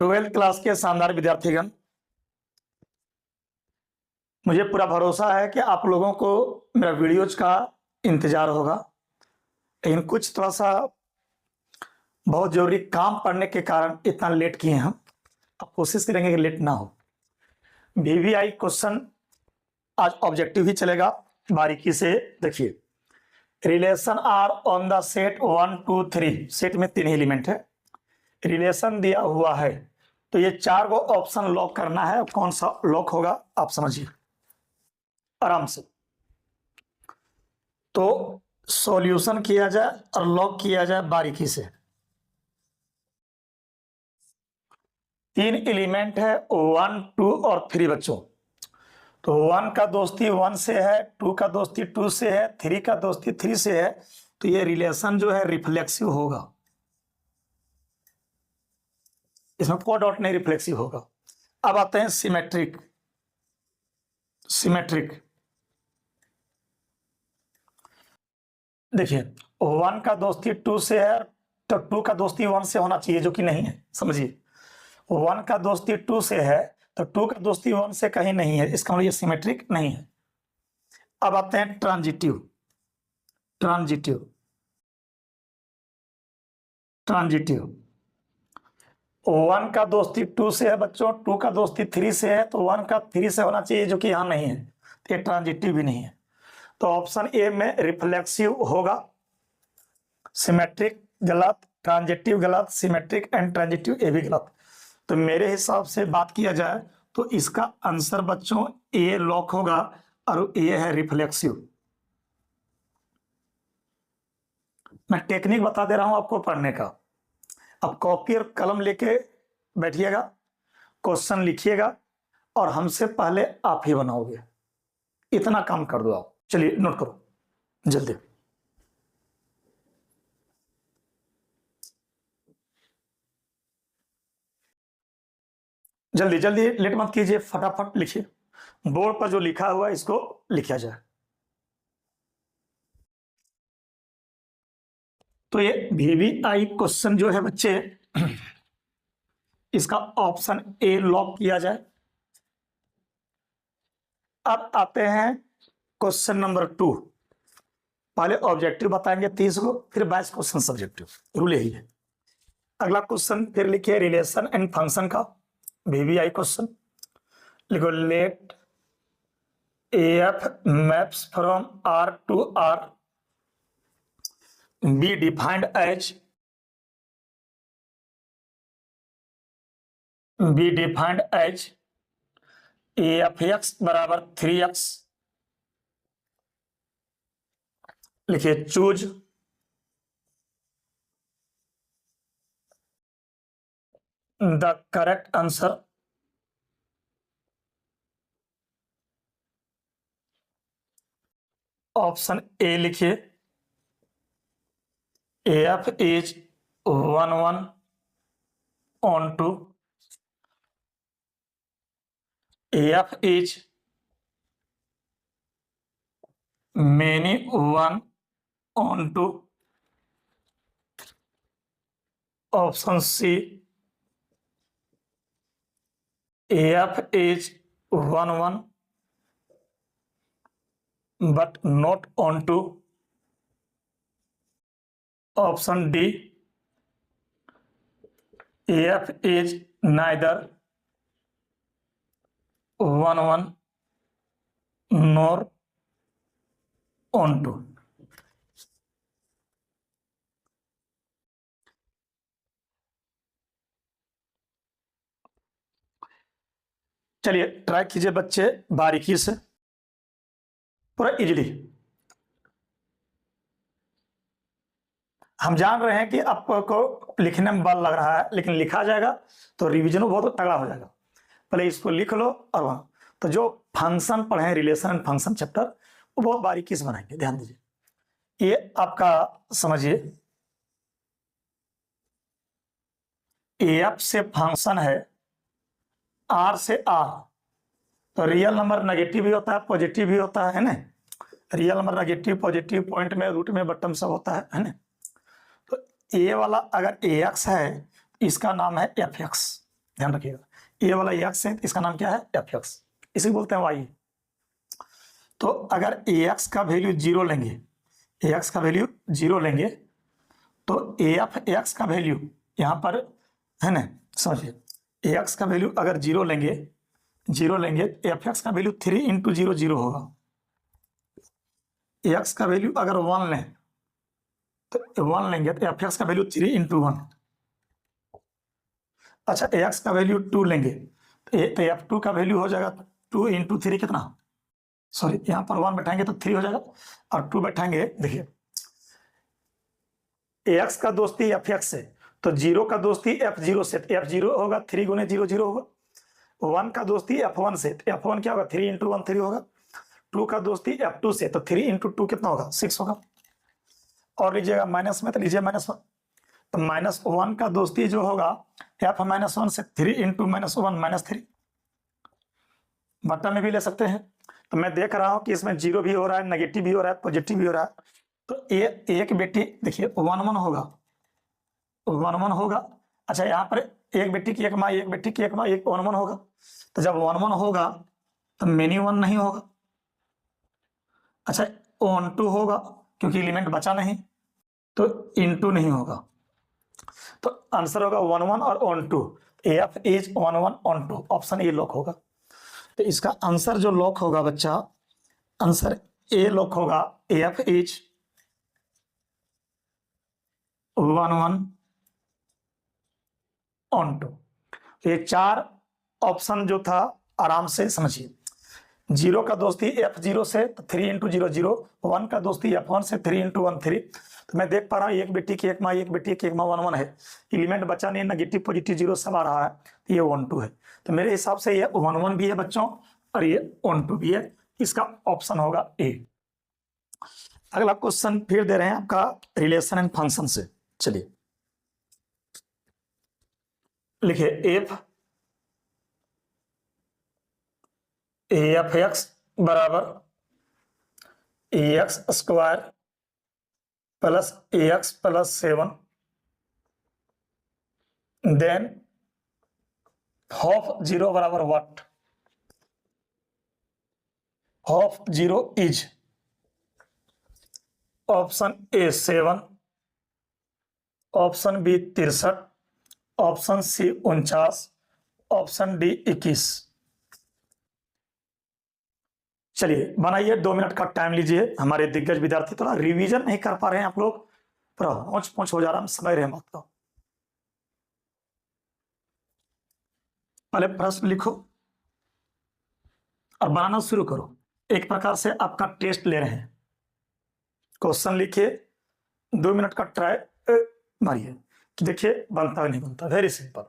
Twelfth class के शानदार विद्यार्थीगण, मुझे पूरा भरोसा है कि आप लोगों को मेरा वीडियोज का इंतजार होगा, लेकिन कुछ थोड़ा सा बहुत जरूरी काम पड़ने के कारण इतना लेट किए हम। अब कोशिश करेंगे कि लेट ना हो। वीवीआई क्वेश्चन आज ऑब्जेक्टिव ही चलेगा, बारीकी से देखिए। Relation R on the set 1 2 3, set में 3 एलिमेंट है, रिलेशन दिया हुआ है, तो ये 4 को ऑप्शन लॉक करना है। कौन सा लॉक होगा आप समझिए आराम से। तो सॉल्यूशन किया जाए और लॉक किया जाए बारीकी से। 3 एलिमेंट है 1 2 और 3 बच्चों। तो 1 का दोस्ती 1 से है, 2 का दोस्ती 2 से है, 3 का दोस्ती 3 से है। तो ये रिलेशन जो है रिफ्लेक्सिव होगा, इसमें कोई डाउट नहीं, रिफ्लेक्सिव होगा। अब आते हैं सिमेट्रिक। देखिए 1 का दोस्ती 2 से है, तो 2 का दोस्ती 1 से होना चाहिए, जो कि नहीं है। समझिए 1 का दोस्ती 2 से है, तो 2 का दोस्ती 1 से कहीं नहीं है, इसका मतलब ये सिमेट्रिक नहीं है। अब आते हैं ट्रांजिटिव। 1 का दोस्ती 2 से है बच्चों, 2 का दोस्ती 3 से है, तो 1 का 3 से होना चाहिए, जो कि यहाँ नहीं है, तो ये ट्रांजिटिव भी नहीं है। तो ऑप्शन ए में रिफ्लेक्सिव होगा। सिमेट्रिक गलत, ट्रांजिटिव गलत, सिमेट्रिक एंड ट्रांजिटिव ये भी गलत। तो मेरे हिसाब से बात किया जाए तो इसका आंसर बच्चों ए लॉक होगा, और ए है रिफ्लेक्सिव। मैं टेक्निक बता दे रहा हूं आपको पढ़ने का। अब कॉपी और कलम लेके बैठिएगा, क्वेश्चन लिखिएगा, और हमसे पहले आप ही बनाओगे। इतना काम कर दो आप। चलिए नोट करो जल्दी। जल्दी जल्दी लेट मत कीजिए, फटाफट लिखिए। बोर्ड पर जो लिखा हुआ है इसको लिखा जाए। तो ये वीवीआई क्वेश्चन जो है बच्चे, इसका ऑप्शन ए लॉक किया जाए। अब आते हैं क्वेश्चन नंबर 2। पहले ऑब्जेक्टिव बताएंगे 30 को, फिर 22 क्वेश्चन सब्जेक्टिव, रूल यही है। अगला क्वेश्चन फिर लिखिए रिलेशन एंड फंक्शन का, वीवीआई क्वेश्चन। लिखो let f maps from R to R be defined as f x बराबर 3x। लिखिए choose the correct answer. Option A लिखिए f is 1 1 on 2, AF is many 1 on 2. Option C, AF is 1 1 but not on 2. Option D, AF is neither 1 1 nor on 2. चलिए try कीजिए बच्चे बारीकी से, पूरा easily. हम जान रहे हैं कि आपको लिखने में बल लग रहा है, लेकिन लिखा जाएगा तो रिवीजन बहुत तगड़ा हो जाएगा। पहले इसको लिख लो, और वहां तो जो फंक्शन पढ़े रिलेशन एंड फंक्शन चैप्टर, वो बहुत बारीकी से बनाएंगे। ध्यान दीजिए, ये आपका समझिए एफ से फंक्शन है आर से आर, तो रियल नंबर नेगेटिव भी होता है, पॉजिटिव भी होता है ना। Real number negative positive point में रूट में बटन सब होता है ना। तो ए वाला अगर ए एक्स है, इसका नाम है एफ एक्स। ध्यान रखिएगा, ये वाला एक्स है, इसका नाम क्या है, एफ एक्स, इसी बोलते हैं वाई। तो अगर ए एक्स का वैल्यू जीरो लेंगे, ए एक्स का वैल्यू जीरो लेंगे, तो ए एफ एक्स का वैल्यू यहाँ पर है ना, समझिए, ए एक्स का वैल्यू अगर जीरो लेंगे, एफ एक्स का वैल्यू 3 इंटू जीरो जीरो होगा। ए एक्स का वैल्यू अगर 1 लें, तो 1 लेंगे तो एफ एक्स का वैल्यू 3 इंटू 1। अच्छा, ए एक्स का वैल्यू 2 लेंगे, तो एफ टू का वैल्यू हो जाएगा 2 इंटू 3 कितना, सॉरी यहाँ पर 1 बैठाएंगे तो 3 हो जाएगा, और 2 बैठाएंगे, देखिए ए एक्स का दोस्ती एफ एक्स से, तो जीरो का दोस्ती एफ जीरो से, एफ जीरो होगा 3 गुने जीरो जीरो होगा। 1 का दोस्ती एफ वन से, एफ वन क्या होगा, 3 इंटू 1 3 होगा। 2 का दोस्ती एफ टू से, तो 3 इंटू 2 कितना होगा, 6 होगा। और लीजिएगा माइनस में, तो लीजिए -1, तो -1 का दोस्ती जो होगा एफ -1 से, 3 इंटू -1 -3, बट्टा में भी ले सकते हैं। तो मैं देख रहा हूं कि इसमें जीरो भी हो रहा है, नेगेटिव भी हो रहा है, पॉजिटिव भी हो रहा है। तो एक बेटी देखिए 1 1 होगा, 1 1 होगा। अच्छा, यहाँ पर एक बेटी की एक माँ, एक बेटी की एक माँ, एक 1 1 होगा। तो जब 1 1 होगा तो मेनी 1 नहीं होगा। अच्छा, ऑन 2 होगा क्योंकि एलिमेंट बचा नहीं, तो इनटू नहीं होगा। तो आंसर होगा 1 1 और on 2। F is 1 1 on 2, option A lock होगा। तो इसका आंसर जो लॉक होगा बच्चा, आंसर ए लॉक होगा, एफ इज 1 1 ऑन 2। ये 4 ऑप्शन जो था आराम से समझिए। जीरो का दोस्ती एफ जीरो से, 3 इंटू जीरो जीरो। 1 का दोस्ती एफ वन से, 3 इंटू 1 3। तो मैं देख पा रहा हूँ एक बेटी की एक माँ, एक बेटी की एक माँ, 1 1 है, एलिमेंट बचा नहीं, नेगेटिव पॉजिटिव जीरो सब आ रहा है, तो ये 1 2 है। तो मेरे हिसाब से ये 1 1 भी है बच्चों, और ये 1 2 भी है। इसका ऑप्शन होगा ए। अगला क्वेश्चन फिर दे रहे हैं आपका रिलेशन एंड फंक्शन से। चलिए लिखिए, एफ एक्स बराबर X square plus X plus 7, then half zero बराबर what? Half zero is option A 7, option B 63, option C 49, option D 21। चलिए बनाइए, 2 मिनट का टाइम लीजिए। हमारे दिग्गज विद्यार्थी थोड़ा रिवीजन नहीं कर पा रहे हैं, आप लोग पूरा होच पोच हो जा रहा है, समझ रहे हैं बात को। पहले प्रश्न लिखो और बनाना शुरू करो। एक प्रकार से आपका टेस्ट ले रहे हैं। क्वेश्चन लिखिए, 2 मिनट का ट्राई मारिए कि देखिए बनता है नहीं बनता। Very simple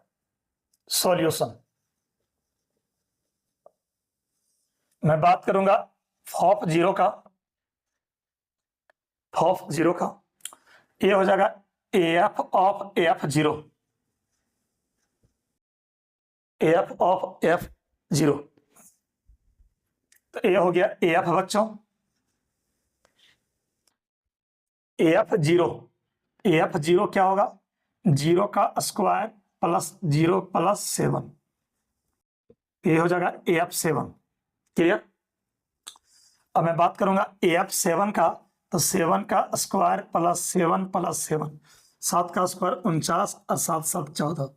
solution. मैं बात करूंगा हाफ जीरो का, हाफ जीरो का। ये हो जाएगा F of F zero, F of F zero. तो ये हो गया एफ बच्चों, एफ जीरो। एफ जीरो क्या होगा, जीरो का स्क्वायर प्लस जीरो प्लस 7, ये हो जाएगा एफ 7। क्लियर? अब मैं बात करूंगा एफ 7 का, तो 7 का स्क्वायर प्लस 7 प्लस 7, 7 का स्क्वायर 49 और 7 7 14,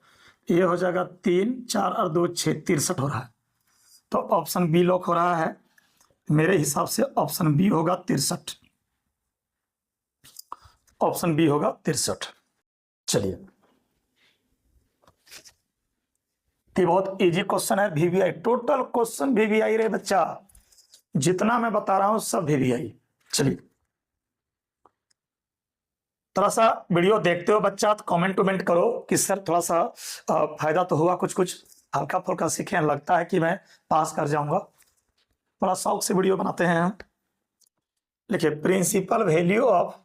ये हो जाएगा 3 4 और 2 6 63 हो रहा है। तो ऑप्शन बी लॉक हो रहा है। मेरे हिसाब से ऑप्शन बी होगा 63, ऑप्शन बी होगा 63। चलिए, ये बहुत इजी क्वेश्चन है, वीवीआई टोटल क्वेश्चन वीवीआई रे बच्चा, जितना मैं बता रहा हूं सब वीवीआई। चलिए, थोड़ा सा वीडियो देखते हो बच्चा तो कमेंट वमेंट करो कि सर थोड़ा सा फायदा तो हुआ, कुछ कुछ हल्का फुल्का सीखे, लगता है कि मैं पास कर जाऊंगा। थोड़ा शौक से वीडियो बनाते हैं हम। लिखिए, principal value of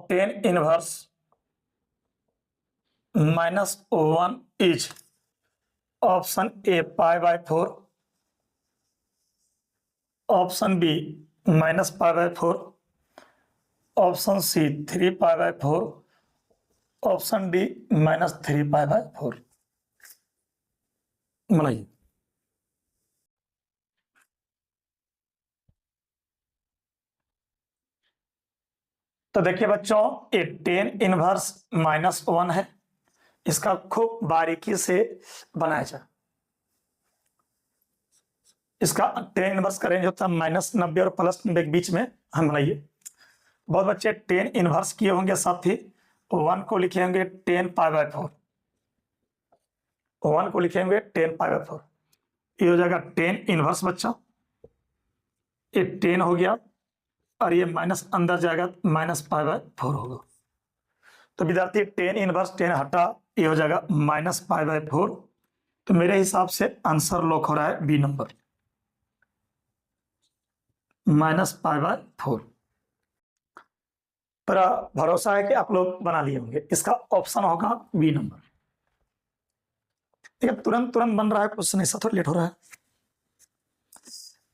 tan inverse -1 is option A π/4, option B -π/4, option C 3π/4, option D -3π/4। बनाइए। तो देखिए बच्चों, ये टेन इनवर्स -1 है। इसका खूब बारीकी से बनाया जाए। इसका टेन इनवर्स का रेंज होता है -90 और +90 के बीच में। हम बनाइए। बहुत बच्चे टेन इनवर्स किए होंगे, साथ ही 1 को लिखे होंगे 10π/4, 1 को लिखे होंगे 10π/4। ये हो जाएगा 10 इनवर्स बच्चा, ये 10 हो गया और ये माइनस अंदर जाएगा, -π/4 होगा। तो विद्यार्थी 10 इनवर्स 10 हटा, ये हो जाएगा -π/4। तो मेरे हिसाब से आंसर लॉक हो रहा है बी नंबर, -π/4। पर भरोसा है कि आप लोग बना लिए होंगे। इसका ऑप्शन होगा बी नंबर। ठीक है, तुरंत तुरंत बन रहा है क्वेश्चन, ऐसा थोड़ा लेट हो रहा है।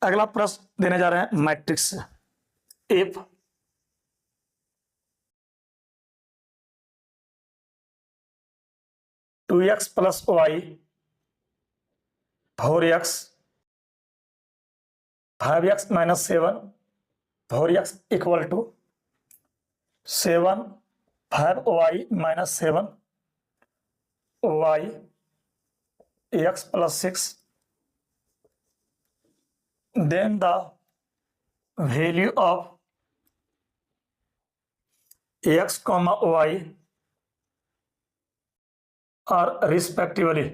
अगला प्रश्न देने जा रहे हैं मैट्रिक्स से। If 2x + y 4x 5x - 7 4x = 7 5y - 7 y x + 6, then the value of x, y are respectively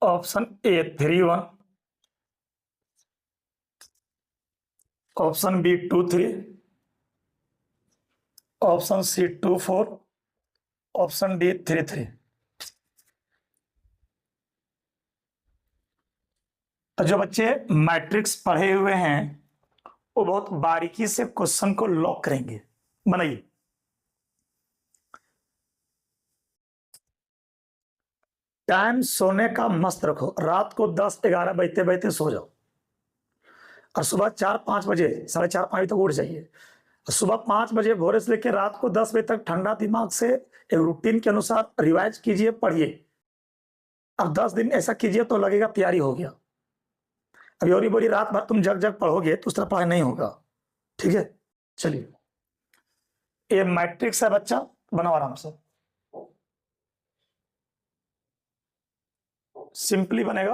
option A 3, 1, option B 2, 3, option C 2, 4, option D 3, 3। तो जो बच्चे मैट्रिक्स पढ़े हुए हैं वो बहुत बारीकी से क्वेश्चन को लॉक करेंगे। बनाइए। टाइम सोने का मस्त रखो, रात को 10-11 बजते बजते सो जाओ और सुबह 4-5 बजे, 4:30-5 बजे तक उठ जाइए। सुबह 5 बजे भोरे से लेकर रात को 10 बजे तक ठंडा दिमाग से एक रूटीन के अनुसार रिवाइज कीजिए, पढ़िए। अब 10 दिन ऐसा कीजिए तो लगेगा तैयारी हो गया। अभी और बोली रात भर तुम जग जग पढ़ोगे तो उस तरह पढ़ाई नहीं होगा। ठीक है, चलिए। ये मैट्रिक्स है बच्चा, बनाओ आराम से, सिंपली बनेगा।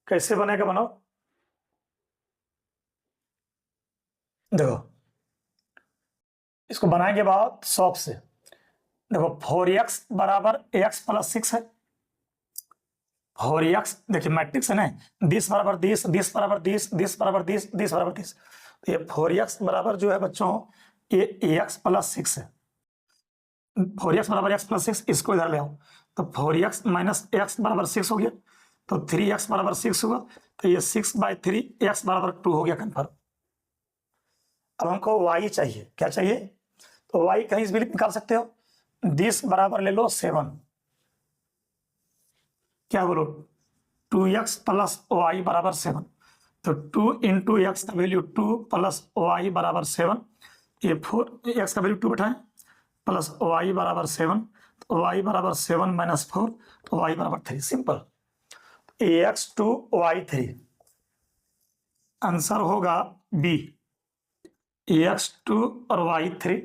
कैसे बनेगा बनाओ। देखो, इसको बनाएंगे बाद शॉप से। देखो 4x = x + 6 है। 4x देखिए मैट्रिक्स है ना, 20 = 20, 20 = 20, 20 = 20, 20 = 30। तो ये 4x बराबर जो है बच्चों, ये x + 6 है। 4x = x + 6, इसको इधर ले आओ। तो 4x - x = 6 हो गया। तो 3x = 6 होगा। तो ये 6/3 x = 2 हो गया कन्फर्म। अब हमको y चाहिए। क्या चाहिए? तो y कहीं से भी निकाल सकते हो। 20 बराबर ले लो 7, क्या बोलो, 2x + y = 7। तो 2 × x का वैल्यू 2 + y = 7। ये 4x का वैल्यू 2 बैठाएं प्लस y = 7। तो y = 7 - 4, तो y = 3। Simple. ax 2 y 3, answer होगा बी, ax 2 और y 3।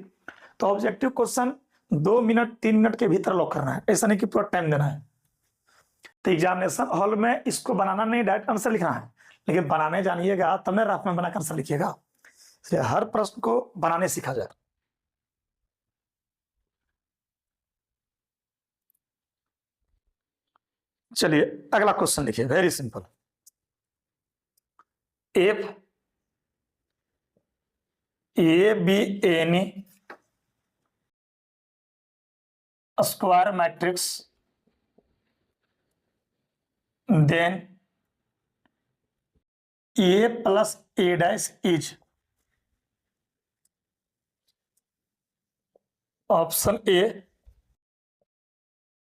तो ऑब्जेक्टिव क्वेश्चन 2 मिनट 3 मिनट के भीतर लॉक करना है, ऐसा नहीं कि पूरा टाइम देना है। तो एग्जामिनेशन हॉल में इसको बनाना नहीं, डायरेक्ट आंसर लिखना है, लेकिन बनाने जानिएगा तब ना रफ में बनाकर आंसर लिखिएगा। इसलिए हर प्रश्न को बनाने सीखा जाए। चलिए अगला क्वेश्चन लिखिए, very simple. If A be any square matrix then a plus a dash is option A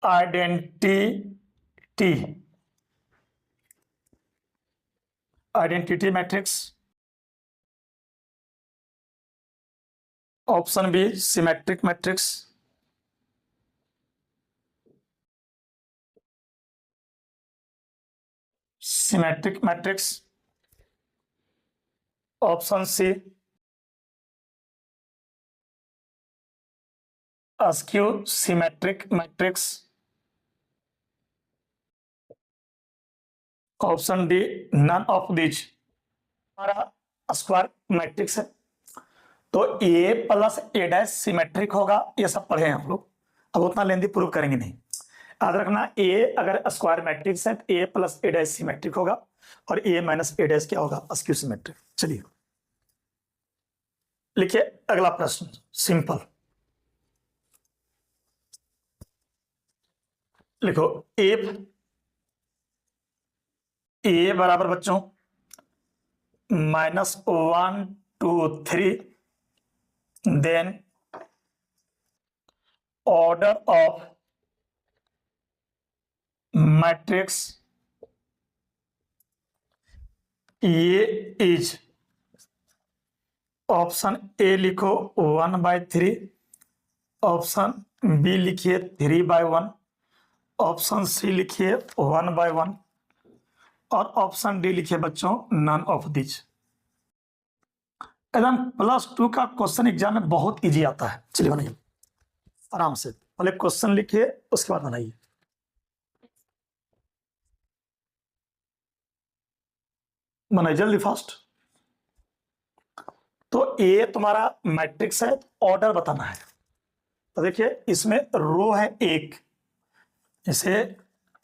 identity, identity matrix, option B symmetric matrix, symmetric matrix, option C skew symmetric matrix, option D none of this. हमारा square matrix है तो A plus A dash symmetric होगा, ये सब पढ़े हैं आप लोग, अब उतना लेंदी प्रूव करेंगे नहीं। याद रखना ए अगर स्क्वायर मैट्रिक्स है तो A plus A dash symmetric होगा और ए माइनस ए डैश क्या होगा, अस्क्यू सिमेट्रिक। चलिए लिखिए अगला प्रश्न, सिंपल लिखो। ए बराबर बच्चों -1 2 3, देन ऑर्डर ऑफ मैट्रिक्स ये इज, ऑप्शन ए लिखो 1/3, ऑप्शन बी लिखिए 3/1, ऑप्शन सी लिखिए 1/1 और ऑप्शन डी लिखिए बच्चों नन ऑफ दिस। एकदम +2 का क्वेश्चन एग्जाम में बहुत इजी आता है। चलिए बनाइए आराम से, पहले क्वेश्चन लिखिए उसके बाद बनाइए। बनाइए जल्दी फास्ट। तो ए तुम्हारा मैट्रिक्स है, ऑर्डर बताना है। तो देखिए इसमें रो है 1, इसे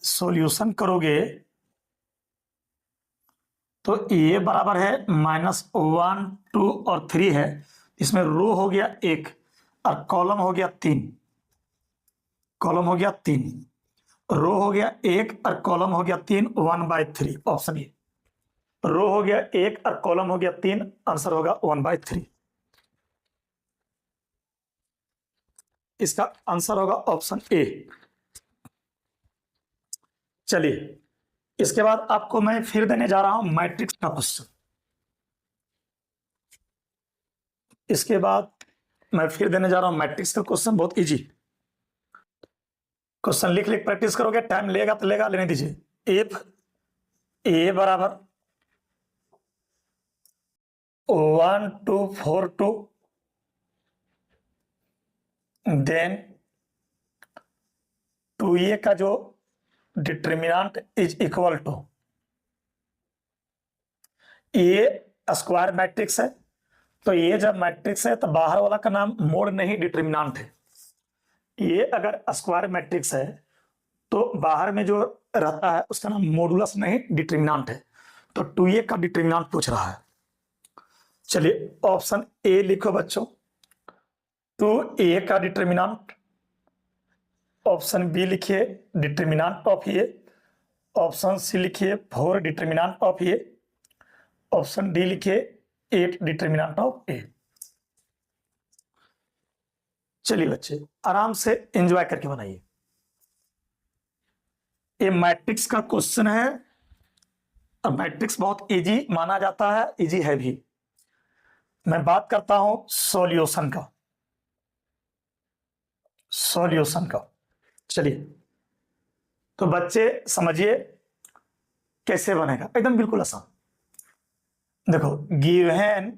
सॉल्यूशन करोगे तो ए बराबर है -1 2 और 3 है, इसमें रो हो गया 1 और कॉलम हो गया 3, कॉलम हो गया 3, रो हो गया 1 और कॉलम हो गया 3, 1/3 ऑप्शन ए। रो हो गया 1 और कॉलम हो गया 3, आंसर होगा 1/3। इसका आंसर होगा ऑप्शन ए। चलिए इसके बाद आपको मैं फिर देने जा रहा हूं मैट्रिक्स का क्वेश्चन। इसके बाद मैं फिर देने जा रहा हूं मैट्रिक्स का क्वेश्चन, बहुत इजी क्वेश्चन। लिख लिख प्रैक्टिस करोगे, टाइम लेगा तो लेगा, लेने दीजिए। इफ ए बराबर 1 2 4 2, देन 2a का जो determinant is equal to, a square matrix है तो ये जब मैट्रिक्स है तो बाहर वाला का नाम मोड नहीं डिटर्मिनेंट है। ये अगर स्क्वायर मैट्रिक्स है तो बाहर में जो रहता है उसका नाम मॉडुलस नहीं डिटर्मिनेंट है। तो 2a का डिटर्मिनेंट पूछ रहा है। चलिए ऑप्शन ए लिखो बच्चों 2a का डिटर्मिनेंट, ऑप्शन बी लिखिए determinant of A, option C लिखिए 4 determinant of A, option D लिखिए 8 डिटर्मिनेंट ऑफ ए। चलिए बच्चे आराम से एंजॉय करके बनाइए। ये मैट्रिक्स का क्वेश्चन है और मैट्रिक्स बहुत इजी माना जाता है, इजी है भी। मैं बात करता हूं सॉल्यूशन का, सॉल्यूशन का। चलिए तो बच्चे समझिए कैसे बनेगा, एकदम बिल्कुल आसान। देखो गिवन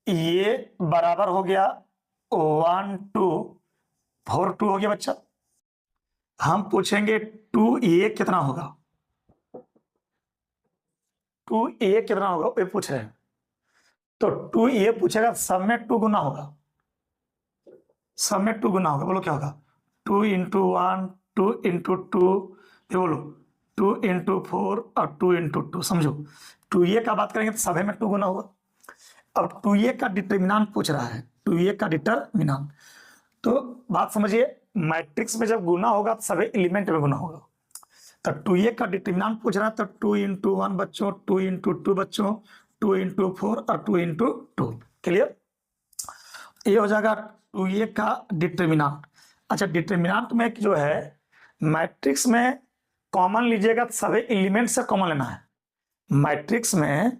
ये बराबर हो गया 1 2 4 2 हो गया बच्चा। हम पूछेंगे 2a कितना होगा, 2a कितना होगा ये पूछ रहे हैं। तो 2a पूछेगा, सब में 2 गुना होगा, सब में 2 गुना होगा। बोलो क्या होगा, 2 × 1 2 × 2, ये बोलो 2 × 4 और 2 × 2। समझो 2a का बात करेंगे तो सभी में 2 गुना होगा। अब 2a का डिटर्मिनेंट पूछ रहा है, 2a का डिटर्मिनेंट। तो बात समझिए, मैट्रिक्स में जब गुना होगा तो सभी एलिमेंट में गुना होगा। तो 2a का डिटर्मिनेंट पूछ रहा है तो 2 × 1 बच्चों, 2 × 2 बच्चों, 2 × 4 और 2 × 2। क्लियर, ये हो जाएगा 2a का डिटर्मिनेंट। अच्छा डिटर्मिनेंट में जो है मैट्रिक्स में कॉमन लीजिएगा तो सभी एलिमेंट से कॉमन लेना है। मैट्रिक्स में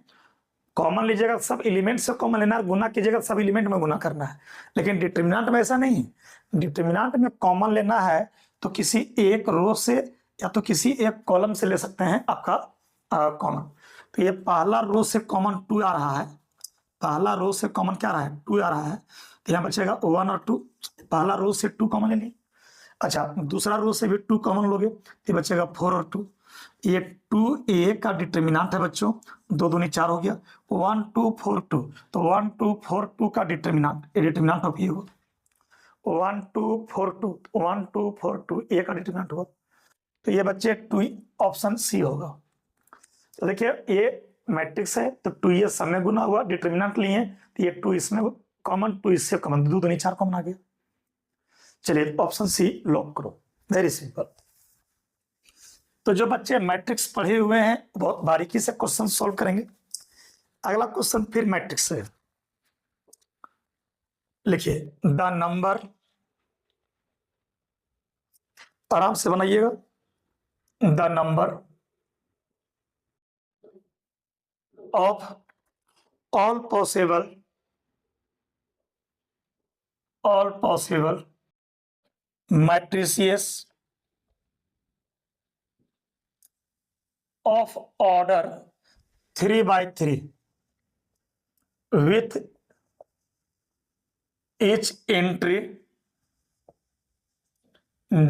कॉमन लीजिएगा, सब एलिमेंट से कॉमन लेना है, गुना कीजिएगा सब एलिमेंट में गुना करना है। लेकिन डिटर्मिनेंट में ऐसा नहीं है। डिटर्मिनेंट में कॉमन लेना है तो किसी एक रो से या तो किसी एक कॉलम से ले सकते हैं आपका कॉमन। तो ये पहला रो से कॉमन 2 आ रहा है, पहला रो से कॉमन क्या आ रहा है 2 आ रहा है, तो यहाँ बचेगा 1 और 2। पहला रो से 2 कॉमन ले लिए। अच्छा, दूसरा रो से भी 2 कॉमन लोगे तो बचेगा 4 और 2। ये 2a का डिटर्मिनेंट है बच्चों, 2 दूनी 4 हो गया, 1 2 4 2। तो 1 2 4 2 का डिटर्मिनेंट, ये डिटर्मिनेंट ऑफ ये होगा 1 2 4 2, 1 2 4 2 ए का डिटर्मिनेंट हुआ। तो ये बच्चे 2 ऑप्शन सी होगा। तो देखिए ये मैट्रिक्स है तो 2 सब में गुना हुआ, डिटर्मिनेंट लिए तो ये 2 इसमें कॉमन, 2 इससे कॉमन, 2 दूनी 4 कॉमन आ गया। चलिए ऑप्शन सी लॉक करो, वेरी सिंपल। तो जो बच्चे मैट्रिक्स पढ़े हुए हैं बहुत बारीकी से क्वेश्चन सॉल्व करेंगे। अगला क्वेश्चन फिर मैट्रिक्स से, लिखिए द नंबर, आराम से बनाइएगा, the number of all possible matrices of order 3 by 3 with each entry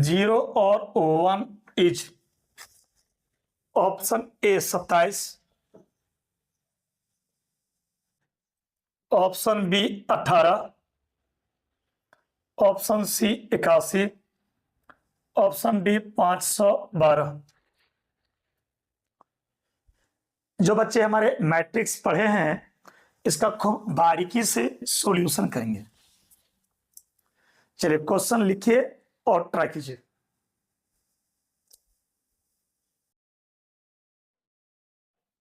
0 और 1 each। Option A 27, option B 18, option C 81, option D 512। जो बच्चे हमारे मैट्रिक्स पढ़े हैं इसका खूब बारीकी से सॉल्यूशन करेंगे। चलिए क्वेश्चन लिखिए और ट्राई कीजिए।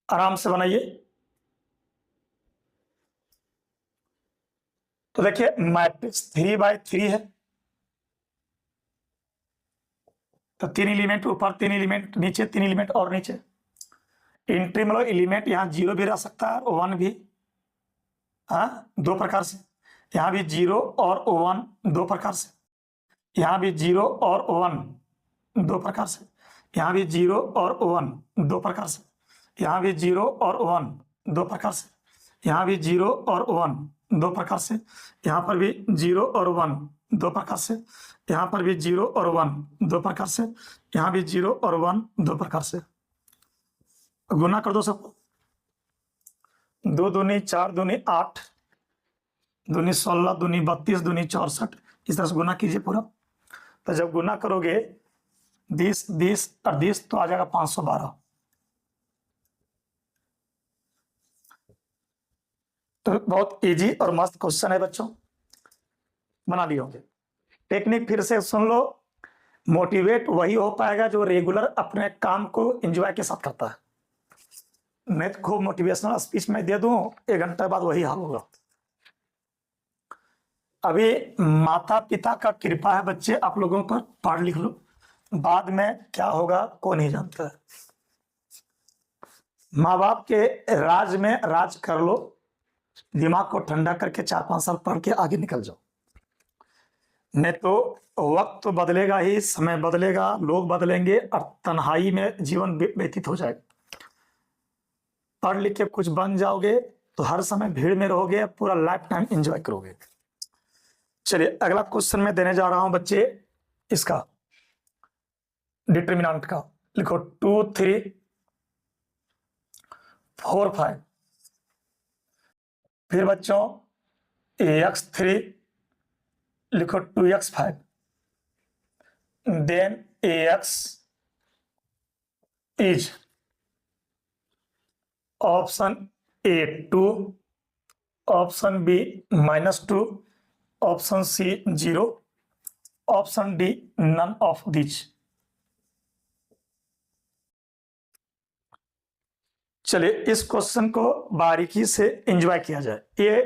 आराम से बनाइए। तो देखिए मैट्रिक्स 3 by 3 है, तो 3 एलिमेंट ऊपर, 3 एलिमेंट नीचे, 3 एलिमेंट और नीचे। एंट्री मतलब एलिमेंट यहाँ 0 भी रह सकता है और 1 भी, हाँ 2 प्रकार से। यहाँ भी 0 और 1 2 प्रकार से, यहाँ भी 0 और 1 2 प्रकार से, यहाँ भी 0 और 1 2 प्रकार से, यहाँ भी 0 और 1 2 प्रकार से, यहाँ भी 0 और 1 2 प्रकार से, यहाँ पर भी 0 और 1 2 प्रकार से, यहाँ पर भी 0 और 1 2 प्रकार से, यहाँ भी 0 और 1 2 प्रकार से। गुना कर दो सबको, 2 दूनी 4 दूनी 8, दूनी 16, दूनी 32, दूनी 64, इस तरह से गुना कीजिए पूरा। तो जब गुना करोगे 20 20 और 20 तो आ जाएगा 512। तो बहुत इजी और मस्त क्वेश्चन है बच्चों, बना लिए होंगे। टेक्निक फिर से सुन लो, मोटिवेट वही हो पाएगा जो रेगुलर अपने काम को एंजॉय के साथ करता है। मैं तो खूब मोटिवेशनल स्पीच में दे दूं, 1 घंटे बाद वही हाल होगा। अभी माता पिता का कृपा है बच्चे आप लोगों पर, पढ़ लिख लो, बाद में क्या होगा कौन नहीं जानता है। माँ बाप के राज में राज कर लो, दिमाग को ठंडा करके 4-5 साल पढ़ के आगे निकल जाओ, नहीं तो वक्त तो बदलेगा ही, समय बदलेगा, लोग बदलेंगे और तन्हाई में जीवन व्यतीत हो जाएगा। पढ़ लिख के कुछ बन जाओगे तो हर समय भीड़ में रहोगे, पूरा लाइफ टाइम एंजॉय करोगे। चलिए अगला क्वेश्चन मैं देने जा रहा हूं बच्चे, इसका डिटरमिनेंट का लिखो 2 3 4 5। फिर बच्चों ax3 लिखो 2x5, then ax is option A 2, option B -2, option C 0, option D none of this. चलिए इस क्वेश्चन को बारीकी से एंजॉय किया जाए। ये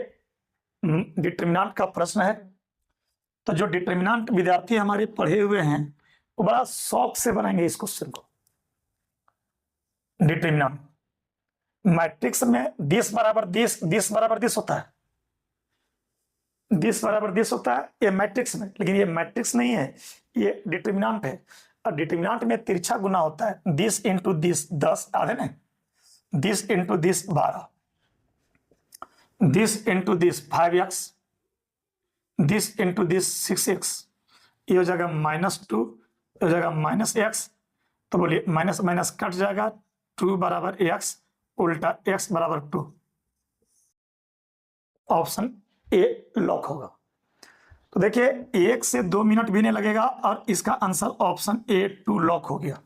डिटरमिनेंट का प्रश्न है, तो जो डिटरमिनेंट विद्यार्थी हमारे पढ़े हुए हैं वो बड़ा शौक से बनाएंगे इस क्वेश्चन को। डिटरमिनेंट मैट्रिक्स में 10 बराबर 10, 10 बराबर 10 होता है, 10 बराबर 10 होता है ये मैट्रिक्स में, लेकिन ये मैट्रिक्स नहीं है, ये डिटर्मिनेंट है। और डिटर्मिनेंट में तिरछा गुना होता है, 10 इंटू 10 10 आधे ना, 10 into 10 12, 10 into 10 5x, 10 into 10 6x, ये हो जाएगा -2, हो जाएगा -x, तो बोलिए माइनस माइनस कट जाएगा, 2 बराबर x उल्टा x बराबर 2, ऑप्शन ए लॉक होगा। तो देखिए 1 से 2 मिनट भी नहीं लगेगा और इसका आंसर ऑप्शन ए 2 लॉक हो गया।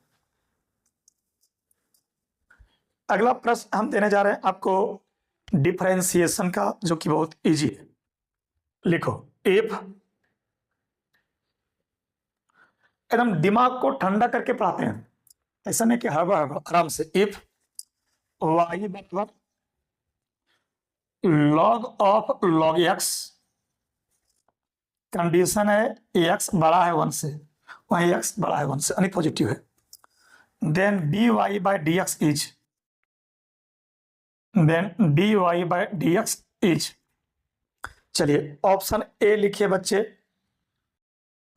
अगला प्रश्न हम देने जा रहे हैं आपको डिफरेंशिएशन का, जो कि बहुत इजी है। लिखो इफ, एकदम दिमाग को ठंडा करके पढ़ाते हैं, ऐसा नहीं कि हड़बड़ हड़बड़, आराम से। इफ y बराबर log of log x, condition है x बड़ा है 1 से, वहीं x बड़ा है 1 से, यानी पॉजिटिव है। Then dy by dx is, then dy by dx is, चलिए ऑप्शन ए लिखिए बच्चे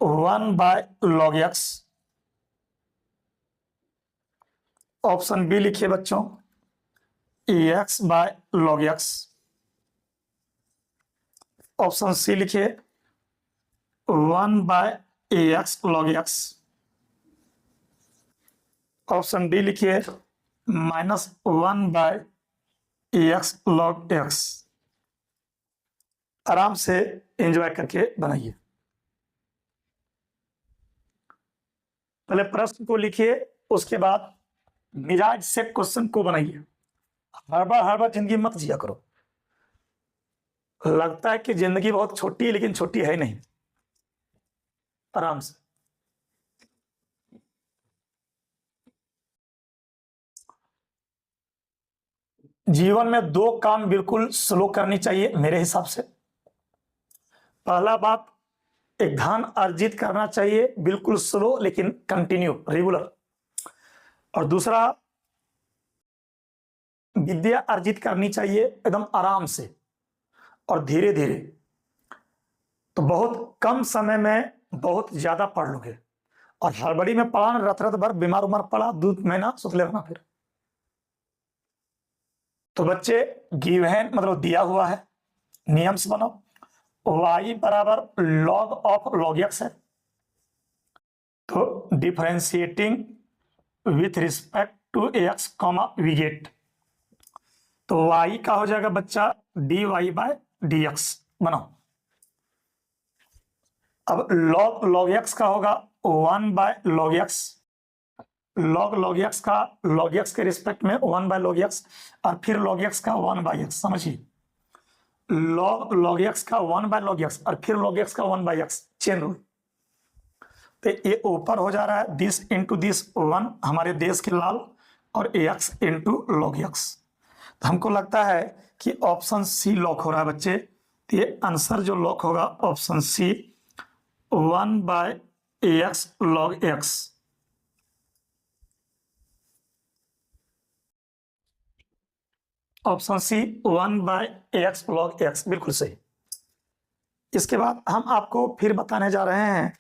1 by log x, option B लिखिए बच्चों x by log x, option C लिखिए 1 by ax log x, option D लिखिए -1 by ax log x। आराम से enjoy करके बनाइए। पहले प्रश्न को लिखिए, उसके बाद मिजाज से क्वेश्चन को बनाइए। हड़बड़ हड़बड़ जिंदगी मत जिया करो। लगता है कि जिंदगी बहुत छोटी है, लेकिन छोटी है नहीं। आराम से। जीवन में 2 काम बिल्कुल स्लो करनी चाहिए मेरे हिसाब से। पहला बात, एक धन अर्जित करना चाहिए बिल्कुल स्लो लेकिन कंटिन्यू, रेगुलर। और दूसरा, विद्या अर्जित करनी चाहिए एकदम आराम से और धीरे धीरे। तो बहुत कम समय में बहुत ज्यादा पढ़ लोगे, और हड़बड़ी में पढ़ा रत रत भर बीमार उमार पड़ा 2 महीना सुतले रहना फिर। तो बच्चे गिवन मतलब दिया हुआ है, नियम से बनो। y बराबर log ऑफ log x है, तो differentiating with respect to x comma we get, तो y का हो जाएगा बच्चा dy बाय dx बनाओ। अब log x का होगा 1 by log x, log x का log x के रिस्पेक्ट में 1 बाय log x, और फिर log x का 1 बाय x। समझिए, log x का 1 बाय log x और फिर log x का 1 बाय x, चेन रूल। तो ये ऊपर हो जा रहा है दिस इंटू दिस 1 हमारे देश के लाल, और x इंटू log x। तो हमको लगता है कि ऑप्शन सी लॉक हो रहा है बच्चे। तो ये आंसर जो लॉक होगा option C 1 by ax log x। Option C 1 by ax log x बिल्कुल सही। इसके बाद हम आपको फिर बताने जा रहे हैं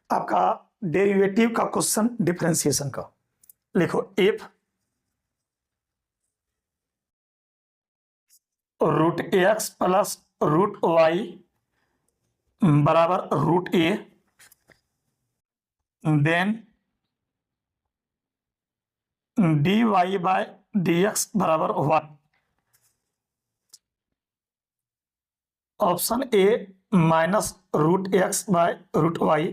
आपका डेरिवेटिव का क्वेश्चन, डिफरेंशिएशन का। लिखो if root X plus root Y बराबर root A, then D Y by D x बराबर 1। Option A minus root X by root Y,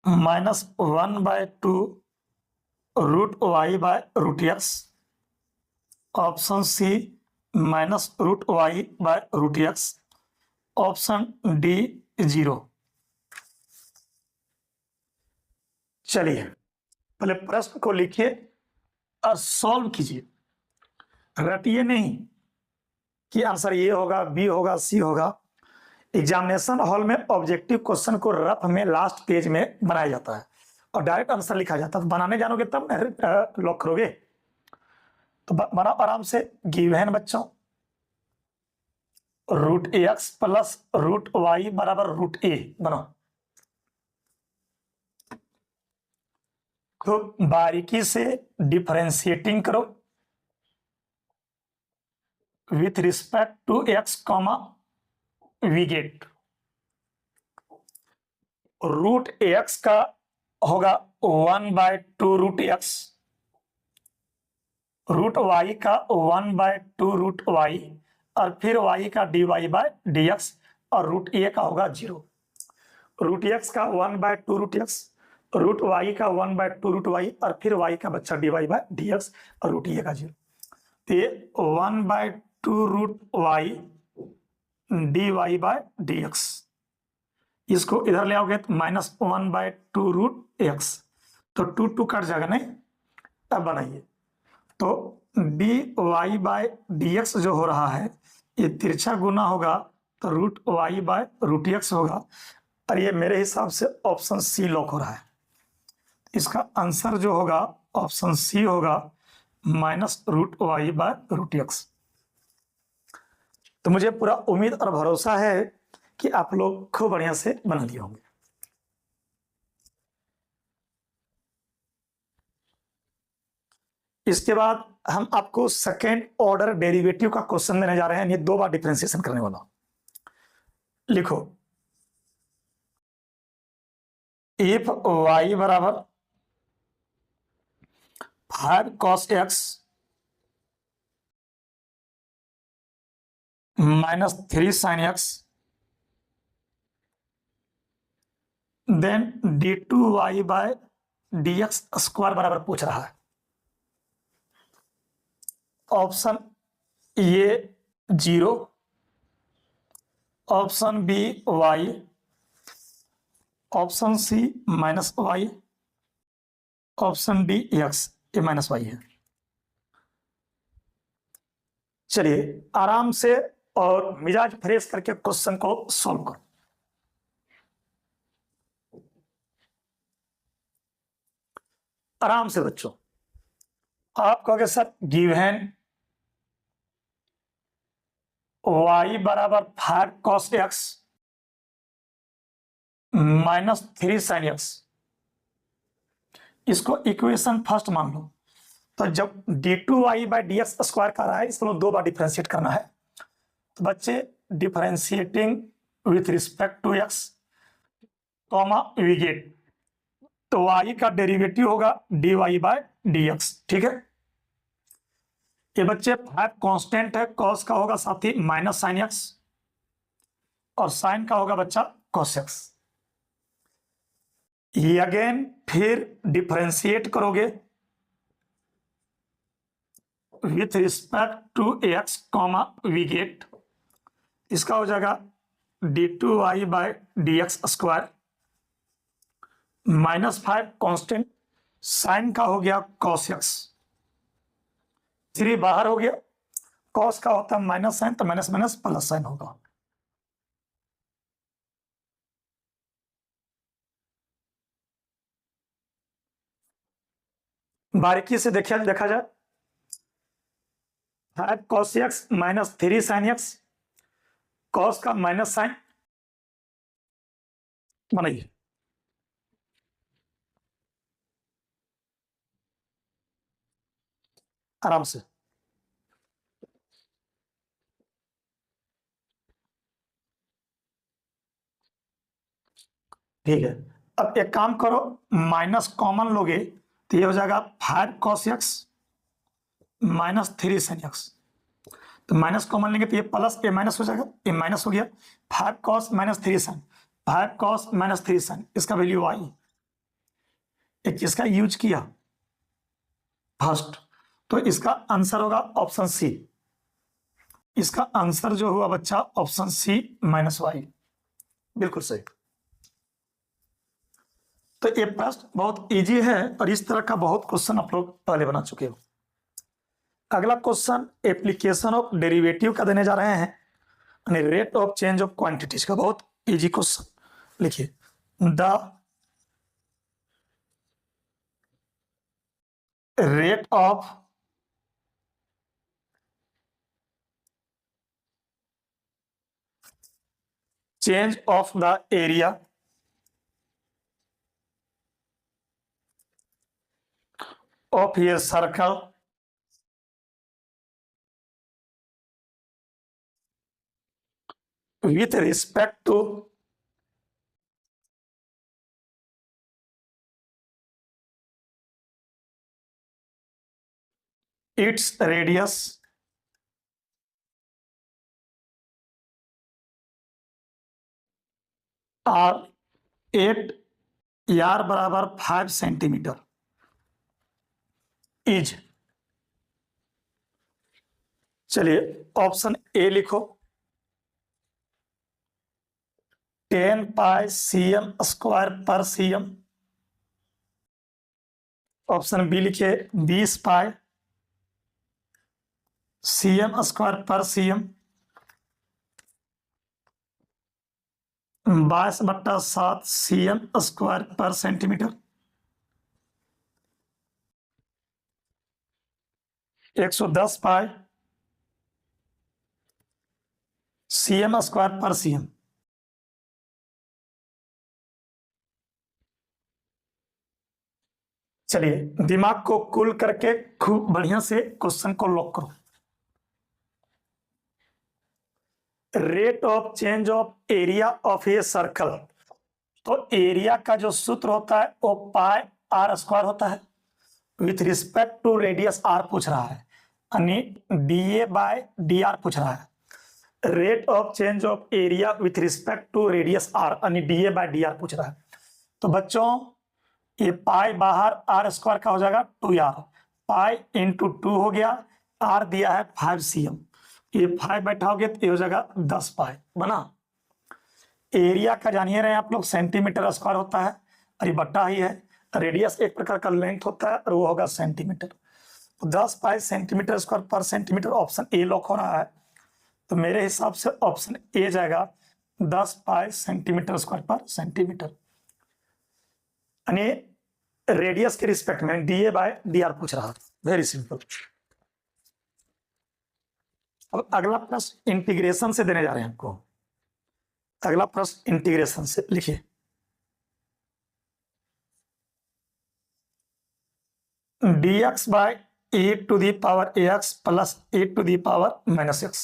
-1 by 2 root Y by root X, option C -root Y by root X, option D 0। चलिए पहले प्रश्न को लिखिए और solve कीजिए। रटिए नहीं कि आंसर ये होगा, बी होगा, सी होगा। एग्जामिनेशन हॉल में ऑब्जेक्टिव क्वेश्चन को रफ में लास्ट पेज में बनाया जाता है और डायरेक्ट आंसर लिखा जाता है। तो बनाने जानोगे तब लॉक करोगे। तो बनाओ आराम से, गिवन बच्चों root a x plus root Y बराबर रूट ए बनाओ। खूब बारीकी से डिफरेंशिएटिंग करो with respect to x comma we get root x का होगा 1/2 रूट एक्स, रूट वाई का 1/2 रूट वाई, और फिर वाई का dy बाय डी एक्स, और रूट ए का होगा 0। रूट एक्स का 1/2 रूट एक्स, रूट वाई का 1/2 रूट वाई, और फिर वाई का बच्चा dy बाय डी एक्स, और रूट ए का 0। तो ये 1/2 root y dy by D x, इसको इधर ले आओगे तो -1/2 रूट एक्स, तो 2 कट जाएगा नहीं। अब बनाइए, तो dy बाय डी एक्स जो हो रहा है ये तिरछा गुना होगा तो root Y by root x होगा, और ये मेरे हिसाब से ऑप्शन सी लॉक हो रहा है। इसका आंसर जो होगा ऑप्शन सी होगा -√y बाय रूट एक्स। तो मुझे पूरा उम्मीद और भरोसा है कि आप लोग खूब बढ़िया से बना लिए होंगे। इसके बाद हम आपको सेकेंड ऑर्डर डेरिवेटिव का क्वेश्चन देने जा रहे हैं, ये 2 बार डिफरेंशिएशन करने वाला। लिखो, इफ y बराबर 5 cos x -3 sin x, then d2y by dx square बराबर पूछ रहा है। Option A 0, option B y, option C -y, option D x, ये -y है। चलिए आराम से और मिजाज फ्रेश करके क्वेश्चन को सॉल्व करो। आराम से बच्चों, आप कहोगे सर गिवन y बराबर 5 cos x -3 sin x, इसको इक्वेशन फर्स्ट मान लो। तो जब d2y by D x square कर रहा है, इसको 2 बार डिफरेंशिएट करना है। तो बच्चे differentiating with respect to x comma we get, तो y का डेरिवेटिव होगा dy बाय डी एक्स। ठीक है, ये बच्चे 5 कांस्टेंट है, cos का होगा साथी माइनस साइन x, और साइन का होगा बच्चा cos x। ये अगेन फिर डिफरेंशिएट करोगे with respect to x comma we get, इसका हो जाएगा d2y by D x square, -5 constant, sine का हो गया cos x, 3 बाहर हो गया, cos का होता है माइनस साइन, तो माइनस माइनस प्लस साइन होगा। बारीकी से देखा जाए, 5 cos x -3 sin x, cos का माइनस साइन बनाइए। आराम से, ठीक है। अब एक काम करो, माइनस कॉमन लोगे तो ये हो जाएगा 5 cos x -3 sin x, तो माइनस कॉमन लेंगे तो ये प्लस ये माइनस हो जाएगा, ये माइनस हो गया। 5 cos -3 sin, 5 cos -3 sin, इसका वैल्यू आई। एक किसका यूज किया फर्स्ट, तो इसका आंसर होगा ऑप्शन सी। इसका आंसर जो हुआ बच्चा ऑप्शन सी -y, बिल्कुल सही। तो ये प्रश्न बहुत इजी है और इस तरह का बहुत क्वेश्चन आप लोग पहले बना चुके हो। अगला क्वेश्चन एप्लीकेशन ऑफ डेरिवेटिव का देने जा रहे हैं, यानी rate of change of quantities का, बहुत इजी क्वेश्चन। लिखिए, the rate of change of the area of a circle with respect to its radius or 8 यार बराबर 5 सेंटीमीटर इज, चलिए ऑप्शन ए लिखो 10 पाई cm स्क्वायर पर cm। ऑप्शन बी लिखिए 20 पाई cm square पर cm। 22/7 cm स्क्वायर पर centimetre. 110 पाई cm square पर cm। चलिए दिमाग को कूल करके खूब बढ़िया से क्वेश्चन को लॉक करो। Rate of change of area of a circle, तो एरिया का जो सूत्र होता है वो पाई आर स्क्वायर होता है with respect to radius R पूछ रहा है, यानी D A by D R पूछ रहा है। Rate of change of area with respect to radius R यानी D A by D R पूछ रहा है। तो बच्चों ये पाई बाहर आर स्क्वायर का हो जाएगा 2r, पाई इंटू 2 हो गया, आर दिया है 5 cm, ये 5 बैठाओगे तो ये हो जाएगा 10 पाई बना। एरिया का जानिए रहे आप लोग सेंटीमीटर स्क्वायर होता है और ये बट्टा ही है, रेडियस एक प्रकार का लेंथ होता है और वो होगा सेंटीमीटर। तो 10 पाई सेंटीमीटर स्क्वायर पर सेंटीमीटर, ऑप्शन ए लॉक हो रहा है। तो मेरे हिसाब से ऑप्शन ए जाएगा 10 पाई सेंटीमीटर स्क्वायर पर सेंटीमीटर, यानी रेडियस के रिस्पेक्ट में d A by D R पूछ रहा है। Very simple. अब अगला प्रश्न इंटीग्रेशन से देने जा रहे हैं आपको। अगला प्रश्न इंटीग्रेशन से लिखिए dx by e to the power ax plus e to the power minus x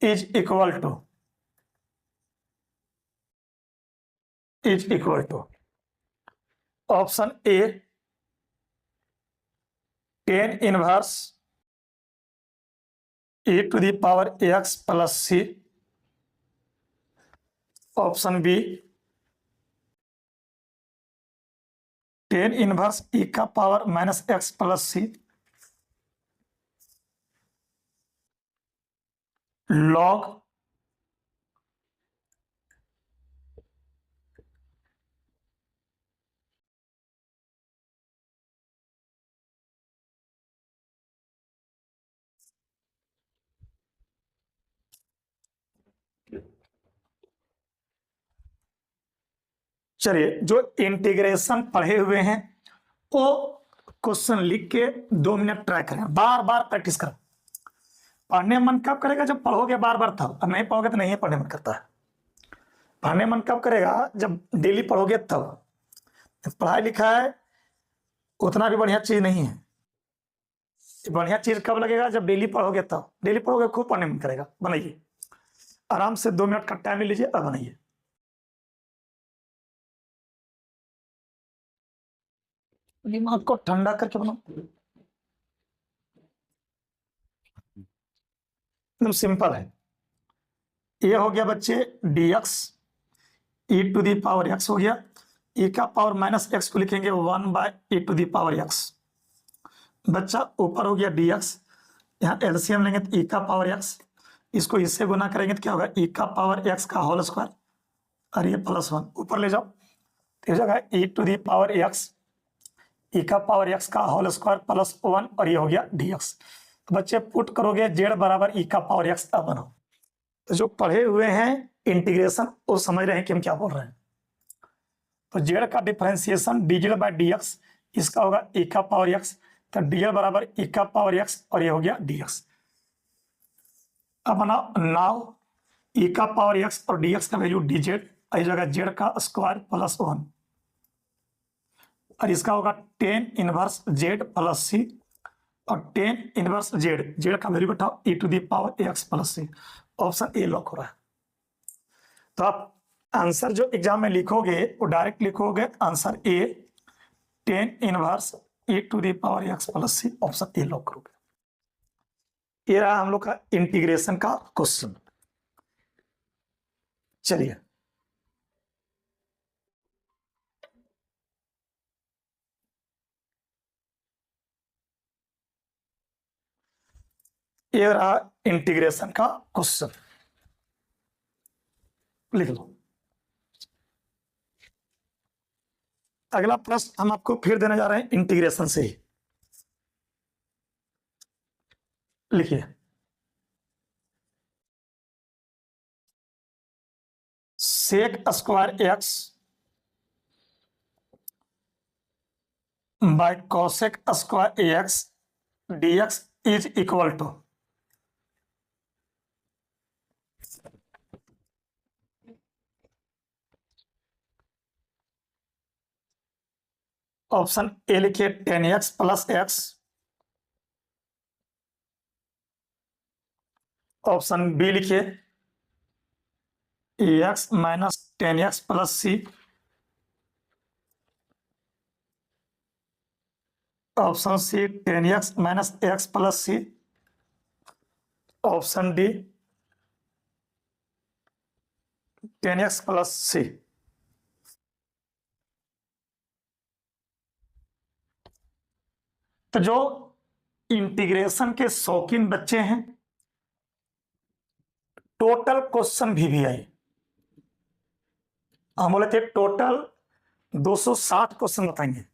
is equal to option A 10 inverse e to the power ax plus c। Option B 10 inverse e का power minus x plus c। Log चलिए जो integration पढ़े हुए हैं वो question लिख के 2 minute try करें, बार बार प्रैक्टिस करें। पढ़ने मन कब करेगा? जब पढ़ोगे बार बार तब, और नहीं पढ़ोगे तो नहीं पढ़ने मन करता है। पढ़ने मन कब करेगा? जब डेली पढ़ोगे तब। पढ़ाई लिखाई उतना भी बढ़िया चीज नहीं है। बढ़िया चीज कब लगेगा? जब डेली पढ़ोगे तब। डेली पढ़ोगे खूब पढ़ने मन करेगा। बनाइए आराम से 2 मिनट का टाइम ले लीजिए और बनाइए। दिमाग को ठंडा करके बनाओ, एकदम सिंपल है। ये हो गया बच्चे dx e to the power x हो गया, e का पावर माइनस x को लिखेंगे 1 by e to the power x। बच्चा ऊपर हो गया dx, यहाँ एलसीएम लेंगे तो e का पावर x, इसको इससे गुना करेंगे तो क्या होगा? e का पावर x का होल स्क्वायर और ये प्लस 1 ऊपर ले जाओ तो हो जाएगा e to the power x, e का पावर x का होल स्क्वायर प्लस 1 और ये हो गया dx। तो बच्चे पुट करोगे z बराबर e का पावर x अब बनाओ। तो जो पढ़े हुए हैं इंटीग्रेशन वो समझ रहे हैं कि हम क्या बोल रहे हैं। तो z का डिफरेंशिएशन dz बाय dx, इसका होगा e का पावर x, तो dz बराबर e का पावर x और ये हो गया dx। अब बनाओ नाउ ई का पावर एक्स और डी एक्स का वैल्यू डी जेड, इस जगह जेड का स्क्वायर प्लस 1, और इसका होगा tan inverse Z plus C, और टेन इनवर्स जेड, जेड का वैल्यू बताओ E to the power x plus C. Option A lock हो रहा है। तो आप आंसर जो एग्जाम में लिखोगे वो डायरेक्ट लिखोगे answer A, ten inverse e to the power x plus C, option A lock करोगे। ये रहा हम लोग का इंटीग्रेशन का क्वेश्चन। चलिए ये रहा इंटीग्रेशन का क्वेश्चन, लिख लो। अगला प्रश्न हम आपको फिर देने जा रहे हैं इंटीग्रेशन से ही, लिखिए। Sec square X by cosec square X dx is equal to, option A लिखिए 10x plus X, option B लिखिए एक्स माइनस 10x प्लस सी, option C 10x minus X plus सी, option D 10x plus C. तो जो integration के शौकीन बच्चे हैं, total question भी आए, हम बोले थे टोटल 260 क्वेश्चन बताएंगे,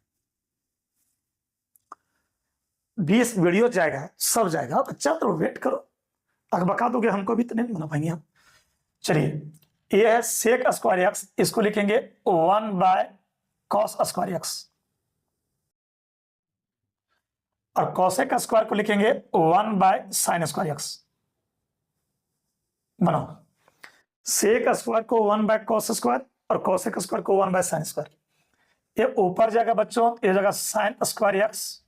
20 वीडियो जाएगा, सब जाएगा। बच्चा तो वेट करो, अगर बता दोगे हमको भी तो नहीं बना पाएंगे हम। चलिए ये है सेक स्क्वायर एक्स, इसको लिखेंगे 1 बाय कॉस स्क्वायर एक्स, और कॉसेक स्क्वायर को लिखेंगे 1 बाय साइन स्क्वायर एक्स। बनाओ, सेक स्क्वायर को 1 बाय कॉस स्क्वायर और कॉसेक स्क्वायर को 1 बाय साइन स्क्वायर। ये ऊपर जाएगा बच्चों, ये जाएगा साइन स्क्वायर एक्स,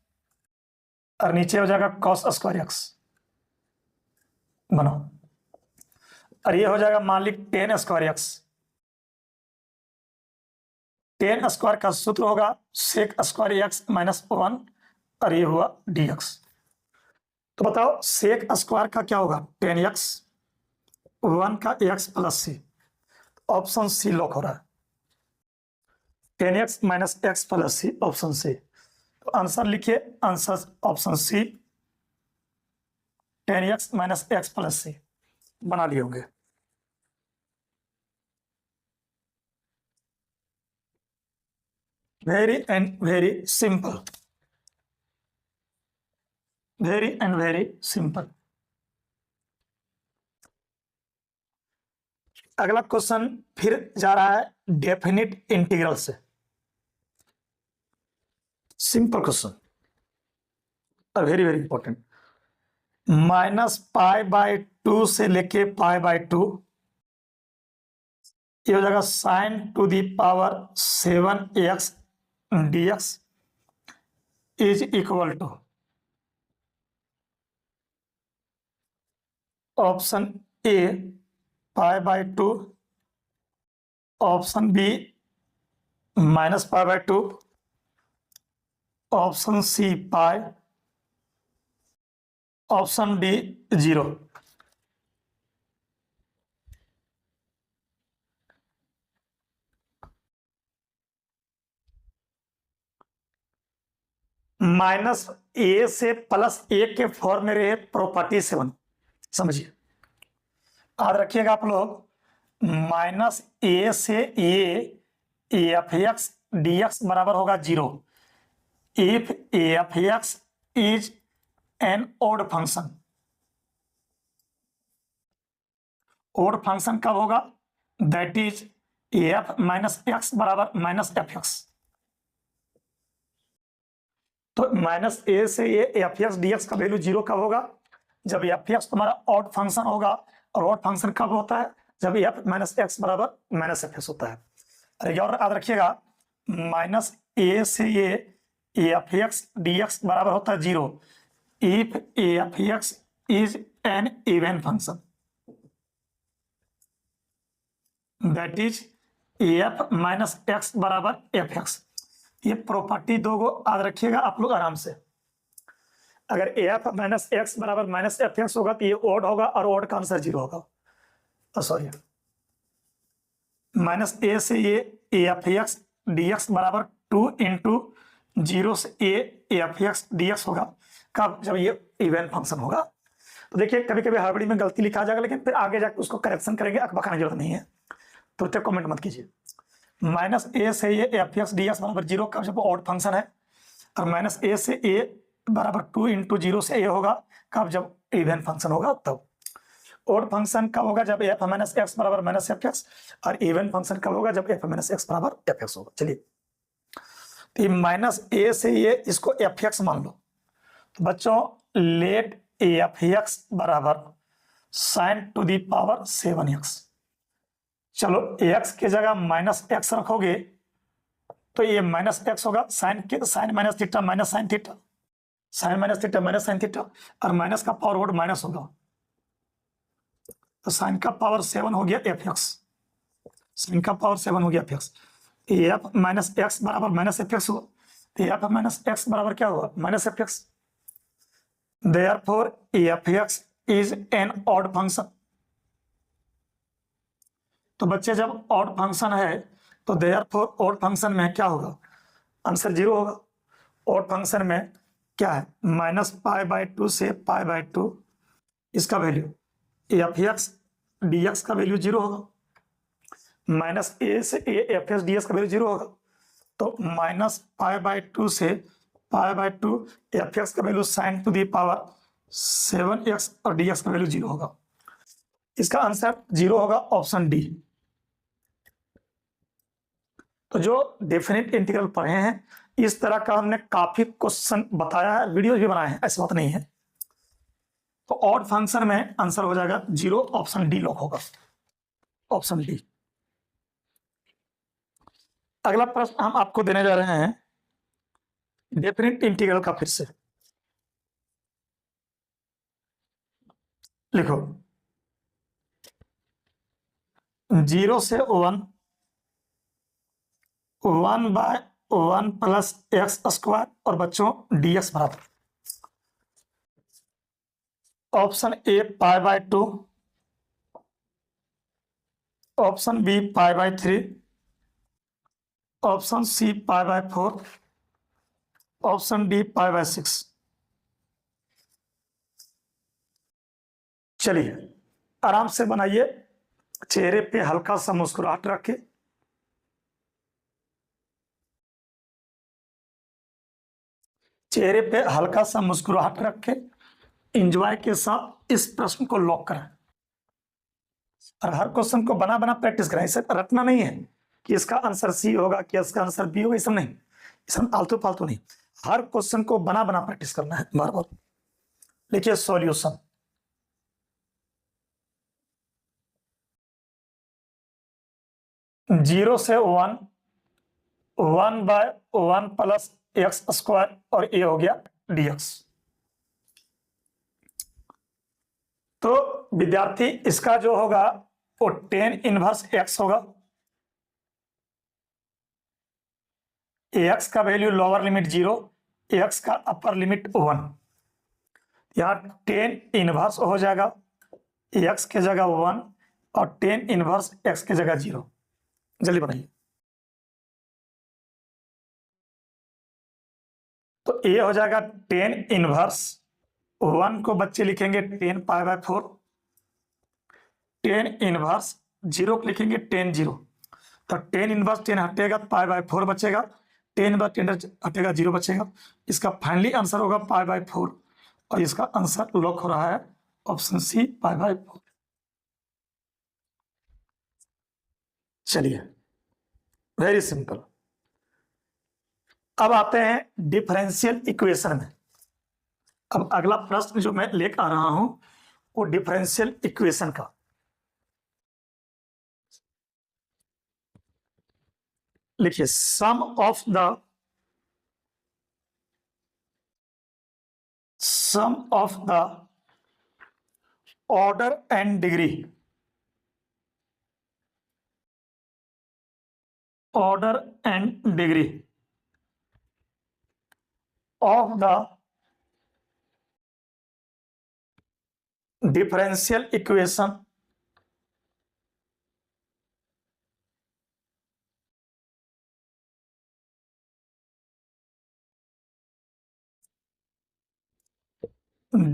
और नीचे हो जाएगा कॉस स्क्वायर एक्स। बनाओ, और ये हो जाएगा मान ली 10 स्क्वायर एक्स। 10 स्क्वायर का सूत्र होगा सेक स्क्वायर एक्स माइनस 1, और ये हुआ dx। तो बताओ सेक स्क्वायर का क्या होगा 10x, 1 का x प्लस सी, ऑप्शन सी लॉक हो रहा है, 10x माइनस एक्स प्लस सी, ऑप्शन सी। तो आंसर लिखिए, answer option C 10x minus X plus C. बना लिए होंगे। Very and very simple, very and very simple. अगला क्वेश्चन फिर जा रहा है डेफिनिट इंटीग्रल से, सिंपल क्वेश्चन और very very important. Minus pi by 2 से लेके पाई बाय 2, ये हो जाएगा sine to the power 7x dx is equal to, option A pi by 2, option B minus pi by 2, option C pi, option D 0। Minus ए से plus ए के form में रहे property 7, समझिए, याद रखिएगा आप लोग। माइनस ए से a f x d x बराबर होगा 0 if f x is an odd function. Odd function कब होगा? That is f minus x बराबर माइनस एफ एक्स। तो माइनस ए से a f x d x का वैल्यू 0 कब होगा? जब एफ एक्स तुम्हारा ऑड फंक्शन होगा। और ऑड फंक्शन कब होता है? जब एफ माइनस एक्स बराबर माइनस एफ एक्स होता है। अरे और याद रखिएगा, माइनस ए से ये एफ एक्स डी एक्स बराबर होता है 0 if f x is N even function, that is f minus x बराबर एफ एक्स। ये प्रॉपर्टी दो को याद रखिएगा आप लोग आराम से। अगर एफ माइनस एक्स बराबर माइनस एफ एक्स होगा तो ये ओड होगा और ओड का आंसर 0 होगा। सॉरी, माइनस ए से ये एफ एक्स डी एक्स बराबर 2 इंटू 0 से a f x d x होगा। कब? जब ये इवन फंक्शन होगा। तो देखिए कभी कभी हड़बड़ी में गलती लिखा जाएगा, लेकिन फिर आगे जाकर उसको करेक्शन करेंगे, अकबकाने की जरूरत नहीं है, तो कमेंट मत कीजिए। माइनस ए से ये एफ एक्स डी एक्स बराबर 0 कब? जब ऑड फंक्शन है। और माइनस ए से ए बराबर 2 इंटू 0 से ए होगा कब? जब इवन फंक्शन होगा तब। ऑड फंक्शन कब होगा? जब एफ माइनस एक्स बराबर माइनस एफ एक्स। और इवन फंक्शन कब होगा? जब एफ माइनस एक्स बराबर एफ एक्स होगा। चलिए, तो माइनस ए से ये इसको एफ एक्स मान लो। तो बच्चों लेट एफ एक्स बराबर sine to the power 7x। चलो एक्स की जगह माइनस एक्स रखोगे तो ये माइनस एक्स होगा, sine minus theta minus sine theta, sine minus theta minus sine theta, और माइनस का पावर वर्ड माइनस होगा। तो साइन का पावर 7 हो गया एफ एक्स, साइन का पावर 7 हो गया f x. F minus x बराबर माइनस एफ एक्स हुआ। तो एफ माइनस एक्स बराबर क्या हुआ? Minus f x. Therefore f x is an odd function. तो बच्चे जब ऑड फंक्शन है तो देयरफॉर ऑड फंक्शन में क्या होगा? आंसर 0 होगा। ऑड फंक्शन में क्या है? माइनस π/2 से π/2, इसका value f x d x का वैल्यू 0 होगा। माइनस ए से a f x d x का वैल्यू 0 होगा। तो माइनस π/2 से π/2 एफ एक्स का value sine to the power 7x और डी एक्स का वैल्यू 0 होगा। इसका आंसर 0 होगा, ऑप्शन डी। तो जो डेफिनेट इंटीग्रल पढ़े हैं इस तरह का हमने काफी क्वेश्चन बताया है, वीडियोस भी बनाए हैं, ऐसी बात नहीं है। तो ऑड फंक्शन में आंसर हो जाएगा 0, ऑप्शन डी लॉक होगा, ऑप्शन डी। अगला प्रश्न हम आपको देने जा रहे हैं डेफिनेट इंटीग्रल का। फिर से लिखो, 0 से 1 प्लस एक्स स्क्वायर और बच्चों dx बराबर option A π/2, option B π/3, option C π/4, option D π/6। चलिए आराम से बनाइए, चेहरे पे हल्का सा मुस्कुराहट रखे। चेहरे पे हल्का सा मुस्कुराहट रखे, एंजॉय के साथ इस प्रश्न को लॉक करें और हर क्वेश्चन को बना बना प्रैक्टिस करें। इसे रटना नहीं है कि इसका आंसर सी होगा कि इसका आंसर बी होगा, ये सब नहीं, इसमें आलतू फालतू नहीं। हर क्वेश्चन को बना बना प्रैक्टिस करना है बार बार। लिखिए सॉल्यूशन। जीरो से 1 प्लस एक्स स्क्वायर और ये हो गया dx। तो विद्यार्थी इसका जो होगा वो tan इनवर्स x होगा। x का वैल्यू लोअर लिमिट 0, x का अपर लिमिट 1। यहाँ tan इनवर्स हो जाएगा x के जगह 1 और tan इनवर्स x के जगह 0। जल्दी बनाइए। तो ये हो जाएगा tan इनवर्स 1 को बच्चे लिखेंगे tan π/4, tan इनवर्स 0 को लिखेंगे tan 0। तो tan इनवर्स 10 हटेगा π/4 बचेगा, tan इनवर्स 10 हटेगा 0 बचेगा। इसका फाइनली आंसर होगा π/4 और इसका आंसर लॉक हो रहा है ऑप्शन सी π/4। चलिए वेरी सिंपल। अब आते हैं डिफरेंशियल इक्वेशन में। अब अगला प्रश्न जो मैं लेकर आ रहा हूं वो डिफरेंशियल इक्वेशन का। लिखिए sum of the order and degree of the differential equation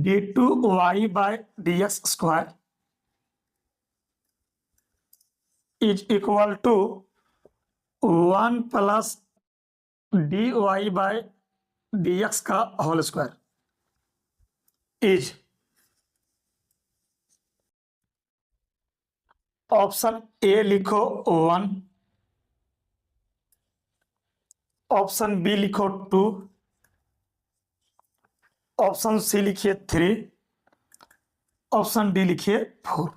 d2y by dx square is equal to 1 plus dy by dx का whole square is option A लिखो 1, ऑप्शन बी लिखो 2, ऑप्शन सी लिखिए 3, option D लिखिए 4।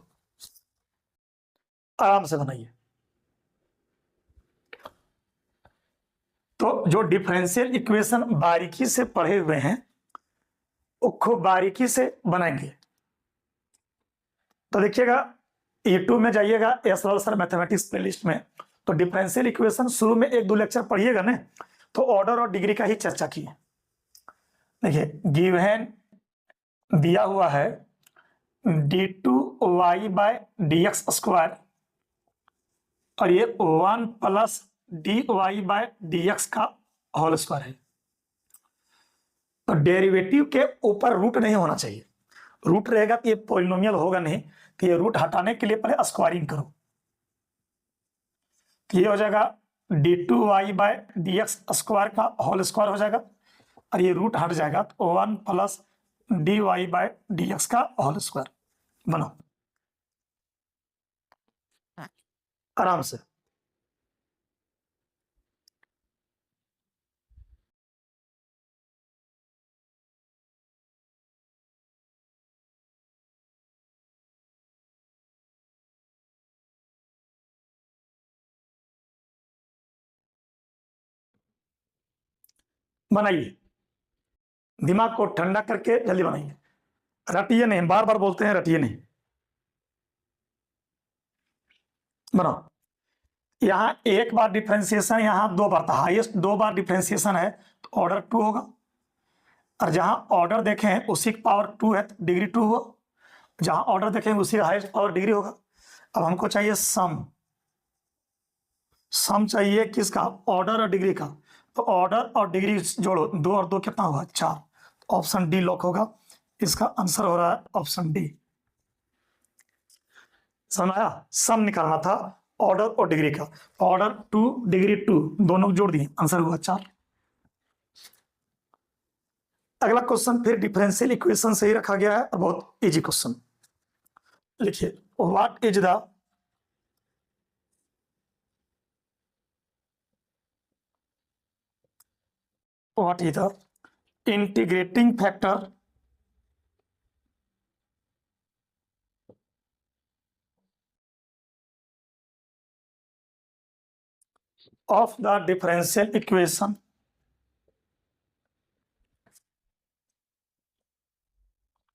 आराम से बनाइए। तो जो डिफरेंशियल इक्वेशन बारीकी से पढ़े हुए हैं वो खूब बारीकी से बनाएंगे। तो देखिएगा E2 में जाइएगा एस सर मैथमेटिक्स प्लेलिस्ट में, तो डिफरेंशियल इक्वेशन शुरू में 1-2 लेक्चर पढ़िएगा ना, तो ऑर्डर और डिग्री का ही चर्चा की है। देखिए गिवन दिया हुआ है d2y बाय dx स्क्वायर और ये 1 प्लस dy बाय dx का होल स्क्वायर है। तो डेरिवेटिव के ऊपर रूट नहीं होना चाहिए, रूट रहेगा तो ये पॉलिनोमियल होगा नहीं, तो ये रूट हटाने के लिए पहले स्क्वायरिंग करो। तो ये हो जाएगा d2y बाय dx स्क्वायर का होल स्क्वायर हो जाएगा और ये रूट हट जाएगा तो 1 प्लस dy बाय dx का होल स्क्वायर बनो आराम से। बनाइए, दिमाग को ठंडा करके जल्दी बनाइए, रटिए नहीं, बार बार बोलते हैं रटिए नहीं, बनाओ। यहां एक बार डिफरेंशिएशन, यहां 2 बार था, हाईएस्ट 2 बार डिफरेंशिएशन है तो ऑर्डर 2 होगा, और जहां ऑर्डर देखें उसी की पावर 2 है तो डिग्री 2 हुआ, जहां ऑर्डर देखें उसी का हाईएस्ट पावर डिग्री होगा। अब हमको चाहिए सम चाहिए किसका, ऑर्डर और डिग्री का। तो ऑर्डर और डिग्री जोड़ो, 2 और 2 कितना हुआ 4, तो ऑप्शन डी लॉक होगा। इसका आंसर हो रहा है ऑप्शन डी। समझ आया, सम निकालना था ऑर्डर और डिग्री का, ऑर्डर 2 डिग्री 2 दोनों जोड़ दिए, आंसर हुआ 4। अगला क्वेश्चन फिर डिफरेंशियल इक्वेशन से ही रखा गया है और बहुत इजी क्वेश्चन। लिखिए what is the integrating factor of the differential equation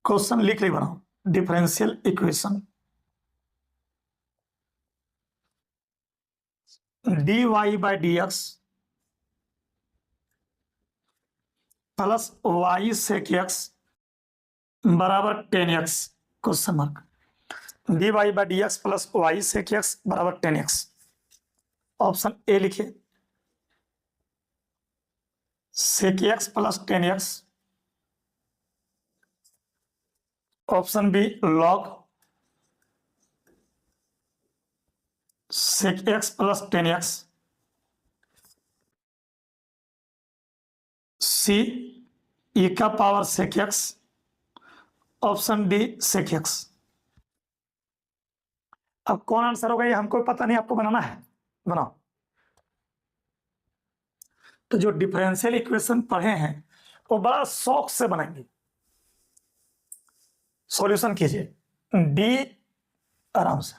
question लिख ली बनाओ, differential equation dy by dx plus y sec x बराबर 10x question mark, dy by dx plus y sec x बराबर 10x। Option A लिखिए sec x plus 10x, option B log sec x plus 10x, C e का power sec x, option D sec x। अब कौन answer होगा ये हमको पता नहीं, आपको बनाना है, बनाओ। तो जो डिफरेंशियल इक्वेशन पढ़े हैं वो बड़ा शौक से बनाएंगे। सॉल्यूशन कीजिए डी आराम से,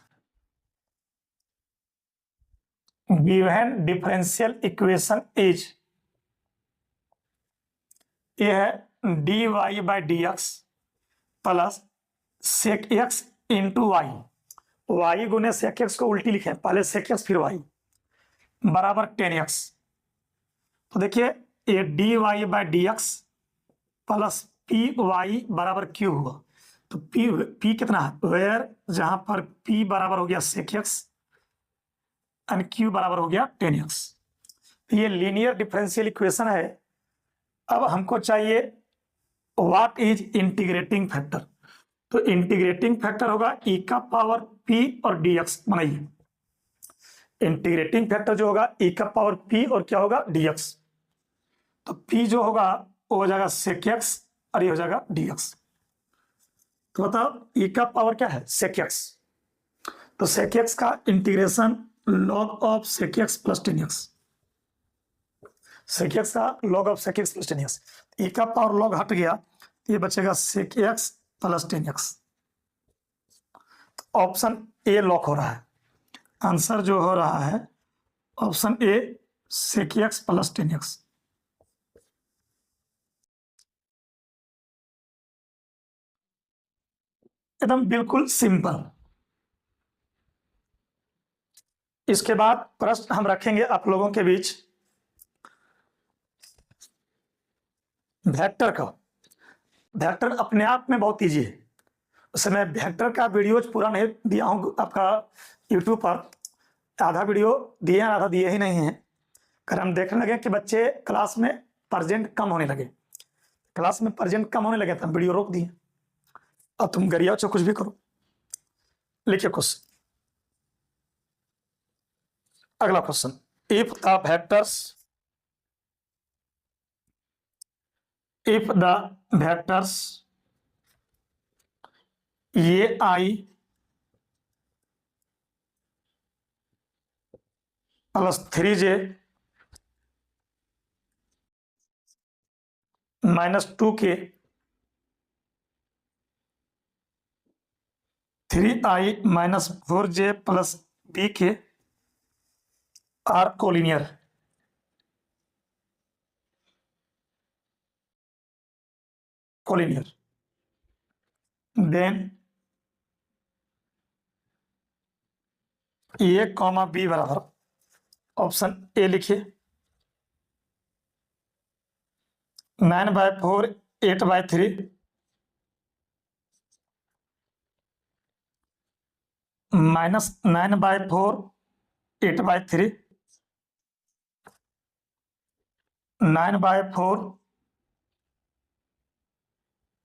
गिवन डिफरेंशियल इक्वेशन इज, ये है d y by d x plus sec x into y, y गुने सेक एक्स को उल्टी लिखे, पहले सेक एक्स फिर वाई, बराबर 10x। तो देखिए ये d y by d x plus p y बराबर क्यू हुआ। तो पी कितना है, वेयर जहां पर पी बराबर हो गया सेक एक्स एंड क्यू बराबर हो गया 10x। ये लीनियर डिफरेंशियल इक्वेशन है। अब हमको चाहिए व्हाट इज इंटीग्रेटिंग फैक्टर। तो इंटीग्रेटिंग फैक्टर होगा ई का पावर पी और dx। बनाइए इंटीग्रेटिंग फैक्टर जो होगा ई का पावर पी और क्या होगा dx। तो p जो होगा वो हो जाएगा sec x और ये हो जाएगा dx। तो बताओ ई का पावर क्या है sec x, तो sec x का integration log of sec x plus 10x, sec x का log of sec x plus 10x। ई का पावर log हट गया, ये बचेगा sec x plus 10x। Option A lock हो रहा है, आंसर जो हो रहा है ऑप्शन ए sec x प्लस 10x। एकदम बिल्कुल सिंपल। इसके बाद प्रश्न हम रखेंगे आप लोगों के बीच वेक्टर का। वेक्टर अपने आप में बहुत ईजी है, उस समय वेक्टर का वीडियोज पूरा नहीं दिया हूँ आपका यूट्यूब पर, आधा वीडियो दिए हैं आधा दिए ही नहीं हैं। अगर हम देखने लगे कि बच्चे क्लास में प्रेजेंट कम होने लगे, क्लास में प्रेजेंट कम होने लगे तो हम वीडियो रोक दिए। अब तुम गरिया चाहे कुछ भी करो। लिखिए क्वेश्चन, अगला क्वेश्चन, इफ द वेक्टर्स ये I plus 3j minus 2k 3i minus 4j plus bk are collinear, then A comma B बराबर, ऑप्शन ए लिखिए 9/4 8/3 माइनस 9/4 8/3 9/4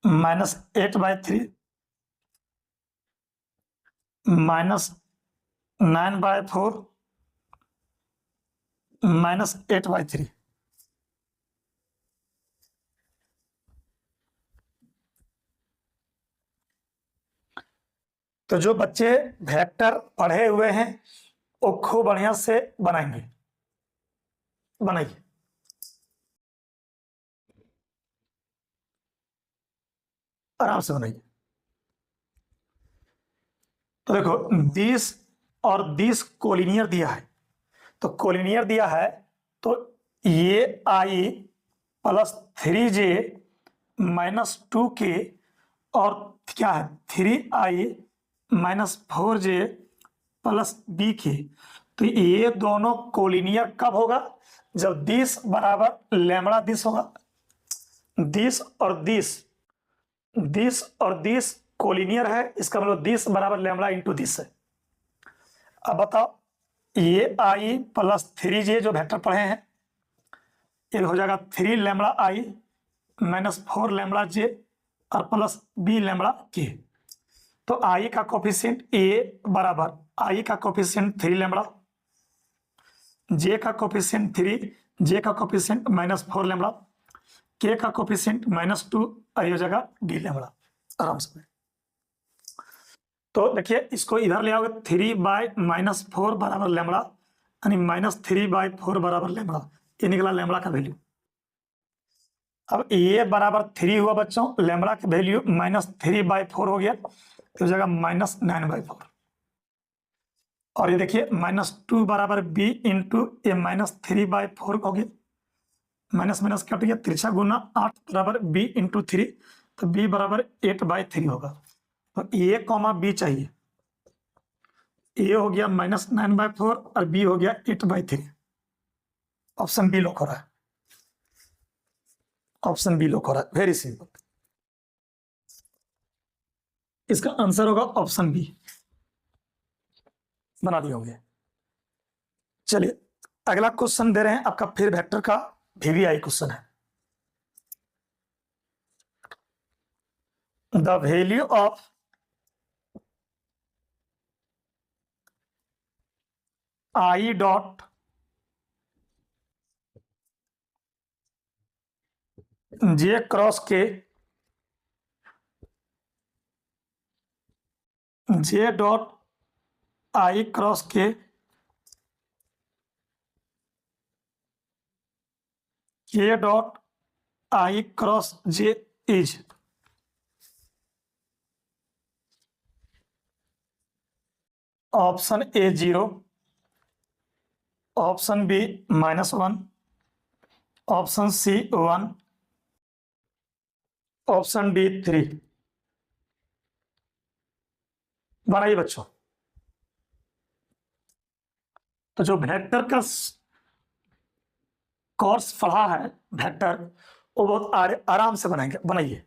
माइनस 8/3 माइनस 9/4 माइनस 8/3। तो जो बच्चे वेक्टर पढ़े हुए हैं वो खूब बढ़िया से बनाएंगे, बनाइए। आराम से बनाइए। तो देखो 20 और 20 कोलिनियर दिया है, तो कोलिनियर दिया है तो ये I plus 3j minus 2k और क्या है 3i minus 4j plus bk। तो ये दोनों कोलिनियर कब होगा, जब 20 बराबर लैम्बडा 20 होगा। 20 और 20 कोलिनियर है, इसका मतलब 20 बराबर लैम्बडा इंटू 20 है। अब बताओ ये आई प्लस 3j जो वेक्टर पढ़े हैं ये हो जाएगा 3 लैम्बडा आई माइनस 4 लैम्बडा जे और प्लस बी लैम्बडा के। तो आई का कोफिशिएंट ए बराबर आई का कोफिशिएंट 3 लैम्बडा, जे का कोफिशिएंट 3, जे का कोफिशिएंट माइनस 4 लैम्बडा, के का कोफिशिएंट माइनस 2 और ये हो जाएगा डी लैम्बडा। आराम से। तो देखिए इसको इधर ले आओगे 3/-4 बराबर लैम्बडा यानी -3/4 बराबर लैम्बडा, ये निकला लैम्बडा का वैल्यू। अब ये बराबर 3 हुआ बच्चों, लैम्बडा का वैल्यू -3/4 हो गया तो हो जाएगा -9/4। और ये देखिए -2 बराबर b इंटू ए -3/4 हो गया, माइनस माइनस कट गया, तिरछा गुना 8 बराबर b इंटू 3, तो b बराबर 8/3 होगा। तो a कॉमा b चाहिए, a हो गया -9/4 और b हो गया 8/3। ऑप्शन बी लॉक हो रहा है, ऑप्शन बी लॉक हो रहा है, वेरी सिंपल। इसका आंसर होगा ऑप्शन बी, बना दिए होंगे। चलिए अगला क्वेश्चन दे रहे हैं आपका, फिर वेक्टर का वीवीआई क्वेश्चन है। The value of I dot J cross K J dot I cross K K dot I cross J is option A 0, option B -1, option C 1, option D 3। बनाइए बच्चों। तो जो वेक्टर का course पढ़ा है vector, वो बहुत आराम से बनाएंगे, बनाइए।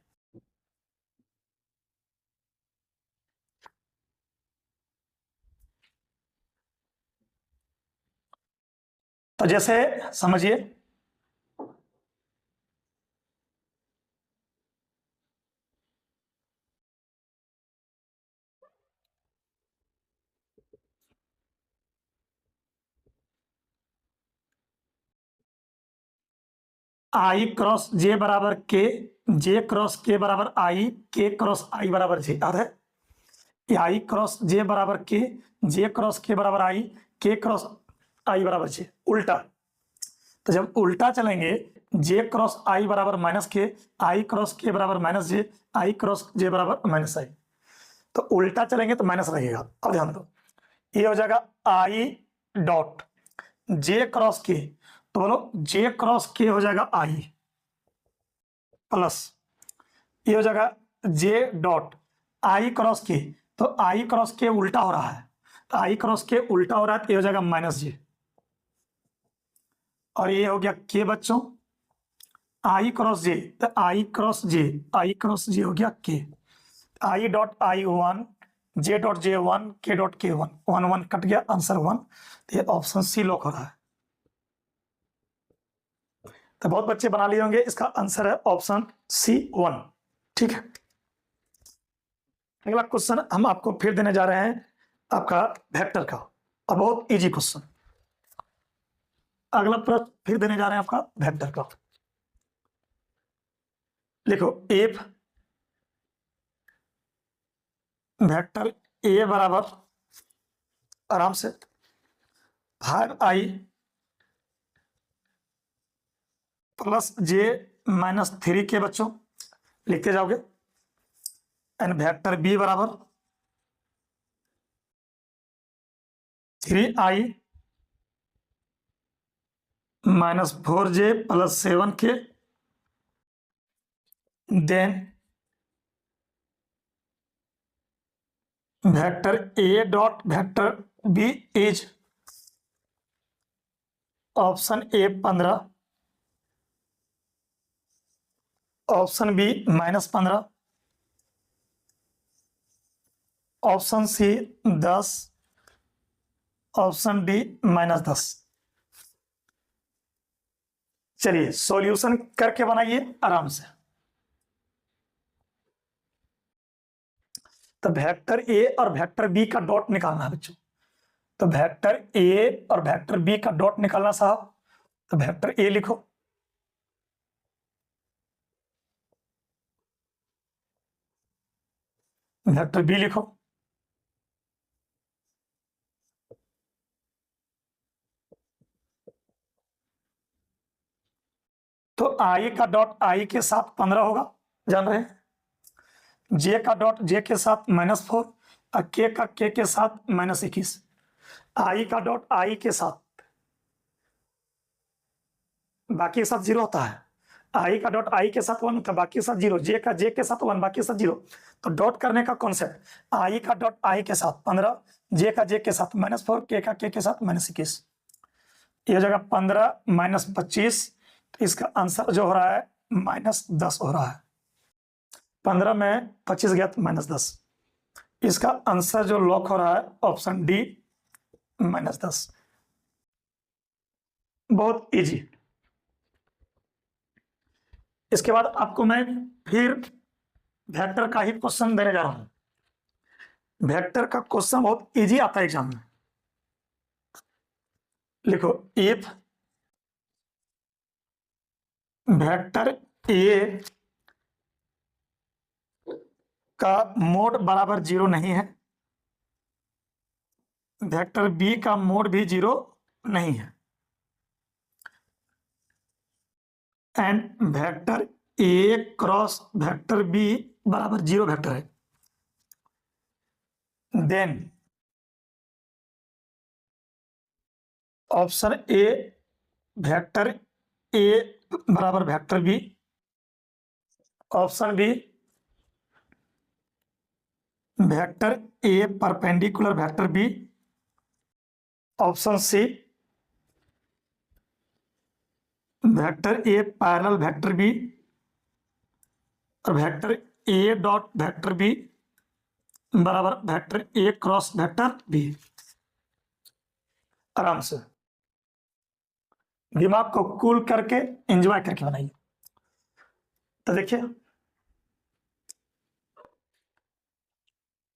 तो जैसे समझिए, आई क्रॉस जे बराबर के, जे क्रॉस के बराबर आई, के क्रॉस आई बराबर जे, याद है। आई क्रॉस जे बराबर के, जे क्रॉस के बराबर आई, के क्रॉस आई बराबर जे, उल्टा। तो जब उल्टा चलेंगे, जे क्रॉस आई बराबर -के, आई क्रॉस के बराबर -जे, आई क्रॉस जे बराबर -आई। तो उल्टा चलेंगे तो माइनस लगेगा। अब ध्यान दो, ये हो जाएगा आई डॉट जे क्रॉस के, तो बोलो जे क्रॉस के हो जाएगा आई, प्लस ये हो जाएगा जे डॉट आई क्रॉस के, तो आई क्रॉस के उल्टा हो रहा है, तो आई क्रॉस के उल्टा हो रहा है, तो ये हो जाएगा -जे, और ये हो गया के बच्चों, आई क्रॉस जे, तो आई क्रॉस जे, आई क्रॉस जे हो गया के, I dot I 1, J dot J 1, के डॉट के 1, 1 1 कट गया, आंसर 1। तो ये ऑप्शन सी लॉक हो रहा है। तो बहुत बच्चे बना लिए होंगे, इसका आंसर है ऑप्शन सी 1, ठीक है। अगला क्वेश्चन हम आपको फिर देने जा रहे हैं आपका वेक्टर का, और बहुत इजी क्वेश्चन। अगला प्रश्न फिर देने जा रहे हैं आपका वेक्टर का। लिखो एफ वेक्टर ए बराबर, आराम से, 5i प्लस जे -3 के बच्चों लिखते जाओगे, एंड वेक्टर बी बराबर 3i -4j प्लस 7 के, then vector A dot vector B is option A 15, option B -15, option C 10, option D -10। चलिए सॉल्यूशन करके बनाइए आराम से। तो वेक्टर ए और वेक्टर बी का डॉट निकालना है बच्चों। तो वेक्टर ए और वेक्टर बी का डॉट निकालना साहब, तो वेक्टर ए लिखो, वेक्टर बी लिखो, तो आई का डॉट आई के साथ 15 होगा, जान रहे हैं। जे का डॉट जे के साथ -4, और के का के साथ -21। आई का डॉट आई के साथ बाकी के साथ जीरो होता है, आई का डॉट आई के साथ 1 होता है, बाकी के साथ जीरो, जे का जे के साथ 1, बाकी के साथ जीरो। तो डॉट करने का कॉन्सेप्ट, आई का डॉट आई के साथ 15, जे का जे के साथ -4, के का के साथ -21। ये हो जाएगा 15 - 25। तो इसका आंसर जो हो रहा है -10 हो रहा है। 15 में 25 गया तो -10। इसका आंसर जो लॉक हो रहा है ऑप्शन डी -10। बहुत इजी। इसके बाद आपको मैं फिर वेक्टर का ही क्वेश्चन देने जा रहा हूं। वेक्टर का क्वेश्चन बहुत इजी आता है एग्जाम में। लिखो, इफ वेक्टर ए का मोड बराबर 0 नहीं है, वेक्टर बी का मोड भी 0 नहीं है, and vector A cross vector B बराबर 0 वेक्टर है, then option A vector A बराबर vector B, option B vector A perpendicular vector B, option C vector A parallel vector B, और vector A dot vector B बराबर vector A cross vector B. आराम से दिमाग को cool करके enjoy करके बनाइए। तो देखिए,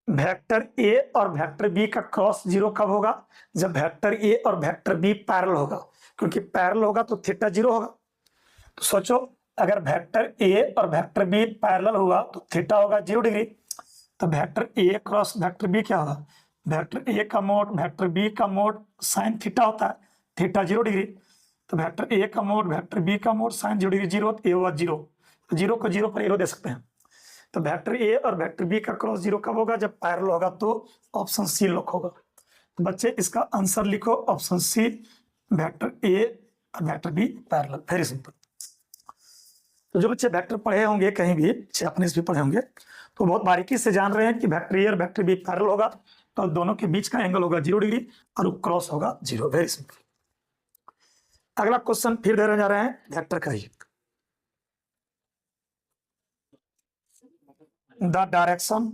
वेक्टर ए और वेक्टर बी का क्रॉस 0 कब होगा? जब वेक्टर ए और वेक्टर बी पैरेलल होगा, क्योंकि पैरेलल होगा तो थीटा 0 होगा। तो सोचो, अगर वेक्टर ए और वेक्टर बी पैरेलल हुआ तो थीटा होगा 0 डिग्री। तो vector A cross vector B क्या होगा? वेक्टर ए का मोड वेक्टर बी का मोड साइन थीटा होता है, थीटा 0 डिग्री। तो वेक्टर ए का मोड वेक्टर बी का मोड साइन 0 डिग्री 0, ए हुआ 0। तो 0 को 0 पर एरो दे सकते हैं। तो वेक्टर ए और वेक्टर बी का क्रॉस 0 कब होगा? जब पैरेलल होगा। तो ऑप्शन सी लॉक होगा। तो बच्चे इसका आंसर लिखो, ऑप्शन सी वेक्टर ए और vector B parallel. Very simple. तो जो बच्चे वेक्टर पढ़े होंगे कहीं भी, जापानीज भी पढ़े होंगे, तो बहुत बारीकी से जान रहे हैं कि वेक्टर ए और वेक्टर बी पैरेलल होगा तो दोनों के बीच का एंगल होगा 0 डिग्री और क्रॉस होगा 0। Very simple. अगला क्वेश्चन फिर देने जा रहे हैं वेक्टर का ही। The direction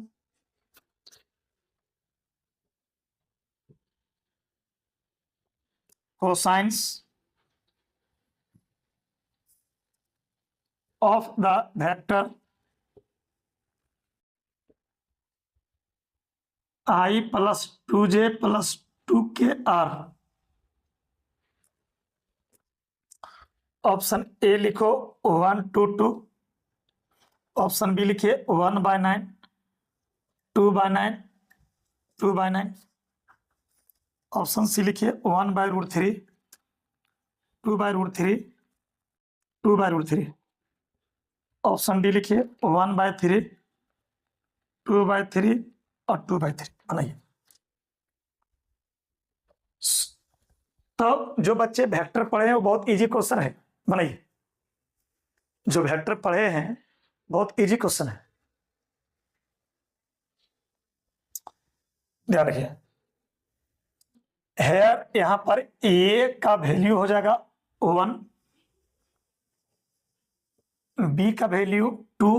cosines of the vector I plus 2j plus 2kr। Option A लिखो 1 2 2, ऑप्शन बी लिखिए 1/9, 2/9, 2/9, ऑप्शन सी लिखिए 1/√3, 2/√3, 2/√3, ऑप्शन डी लिखिए 1/3, 2/3 और 2/3। बनाइए। तो जो बच्चे वेक्टर पढ़े हैं वो बहुत इजी क्वेश्चन है, बनाइए। जो वेक्टर पढ़े हैं बहुत इजी क्वेश्चन है, ध्यान रखिए। हेयर यहां पर ए का वैल्यू हो जाएगा 1, बी का वैल्यू 2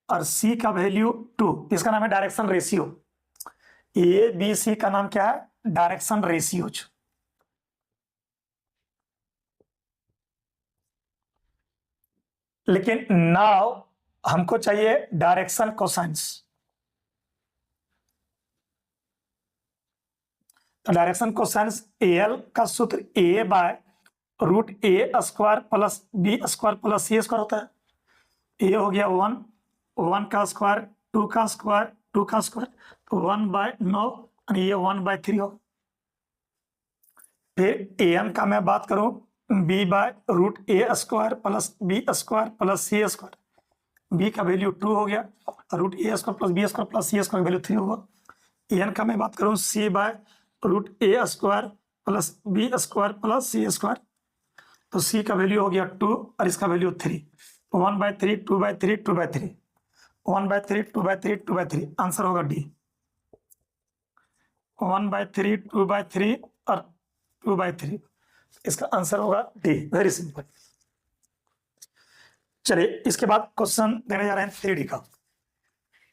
और सी का वैल्यू 2। इसका नाम है direction ratio. A B C का नाम क्या है? Direction ratio. लेकिन नाउ हमको चाहिए डायरेक्शन कोसाइंस। तो डायरेक्शन कोसाइंस एल का सूत्र a/√a² plus b² plus c² होता है। ए हो गया 1, 1 का स्क्वायर, 2 का स्क्वायर, 2 का स्क्वायर, तो 1/9 और ये 1/3 होगा। फिर an का मैं बात करूं b/√a² plus b² plus c²। b का वैल्यू 2 हो गया, √a² plus b² plus c² का वैल्यू 3 होगा। n का मैं बात करूं c/√a² root A square plus B square plus C square. तो सी का वैल्यू हो गया 2 और इसका वैल्यू 3। 1/3 2/3 2/3 1/3 2/3 2/3 आंसर होगा डी। 1/3 2/3 और 2/3 इसका आंसर होगा डी। Very simple. चलिए इसके बाद क्वेश्चन देने जा रहे हैं 3D का।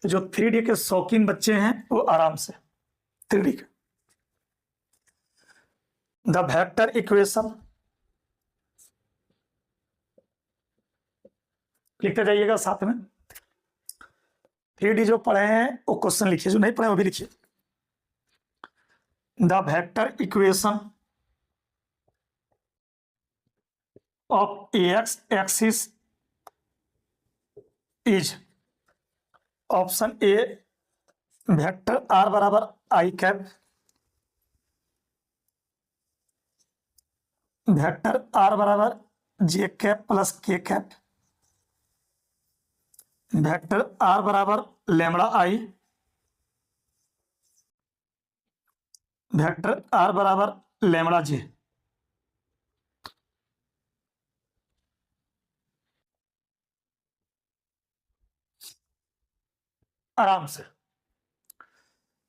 तो जो 3D के शौकीन बच्चे हैं वो आराम से 3D का द वेक्टर इक्वेशन लिखते जाइएगा साथ में। 3D जो पढ़े हैं वो क्वेश्चन लिखिए, जो नहीं पढ़े वो भी लिखिए। The vector equation of X axis is option A vector R बराबर आई कैप, वेक्टर आर बराबर J cap plus K cap, vector R बराबर लैम्बडा आई, वेक्टर आर बराबर लैम्बडा जे। आराम से।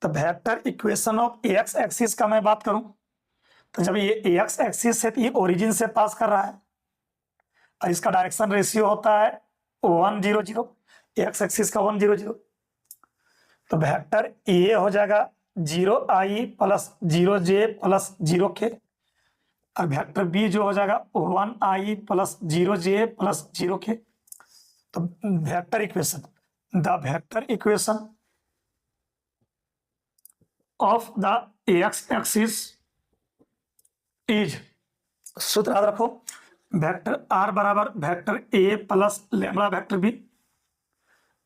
तो vector equation of X axis का मैं बात करूं तो जब ये एक्स एक्सिस है तो ये ओरिजिन से पास कर रहा है और इसका डायरेक्शन रेशियो होता है 1 0 0। एक्स एक्सिस का 1 0 0। तो वेक्टर ये हो जाएगा 0i plus 0j plus 0k और वेक्टर बी जो हो जाएगा 1i plus 0j plus 0k। तो vector equation the vector equation of the X axis is, सूत्र याद रखो, वेक्टर आर बराबर vector A plus lambda vector B.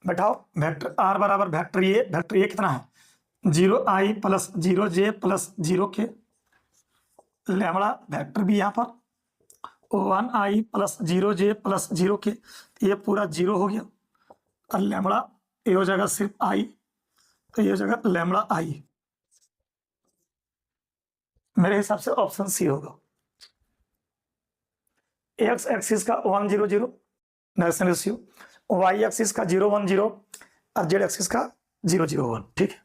बैठाओ वेक्टर आर बराबर वेक्टर ए कितना है 0i plus 0j plus 0k, lambda vector B यहाँ पर 1i plus 0j plus 0k, ये पूरा 0 हो गया और लैम्बडा ये हो जाएगा सिर्फ i, तो ये हो जाएगा लैम्बडा i। मेरे हिसाब से ऑप्शन सी होगा। एक्स एक्सिस का 1 0 0 डायरेक्शन रेशियो, वाई एक्सिस का 0 1 0 और जेड एक्सिस का 0 0 1। ठीक है,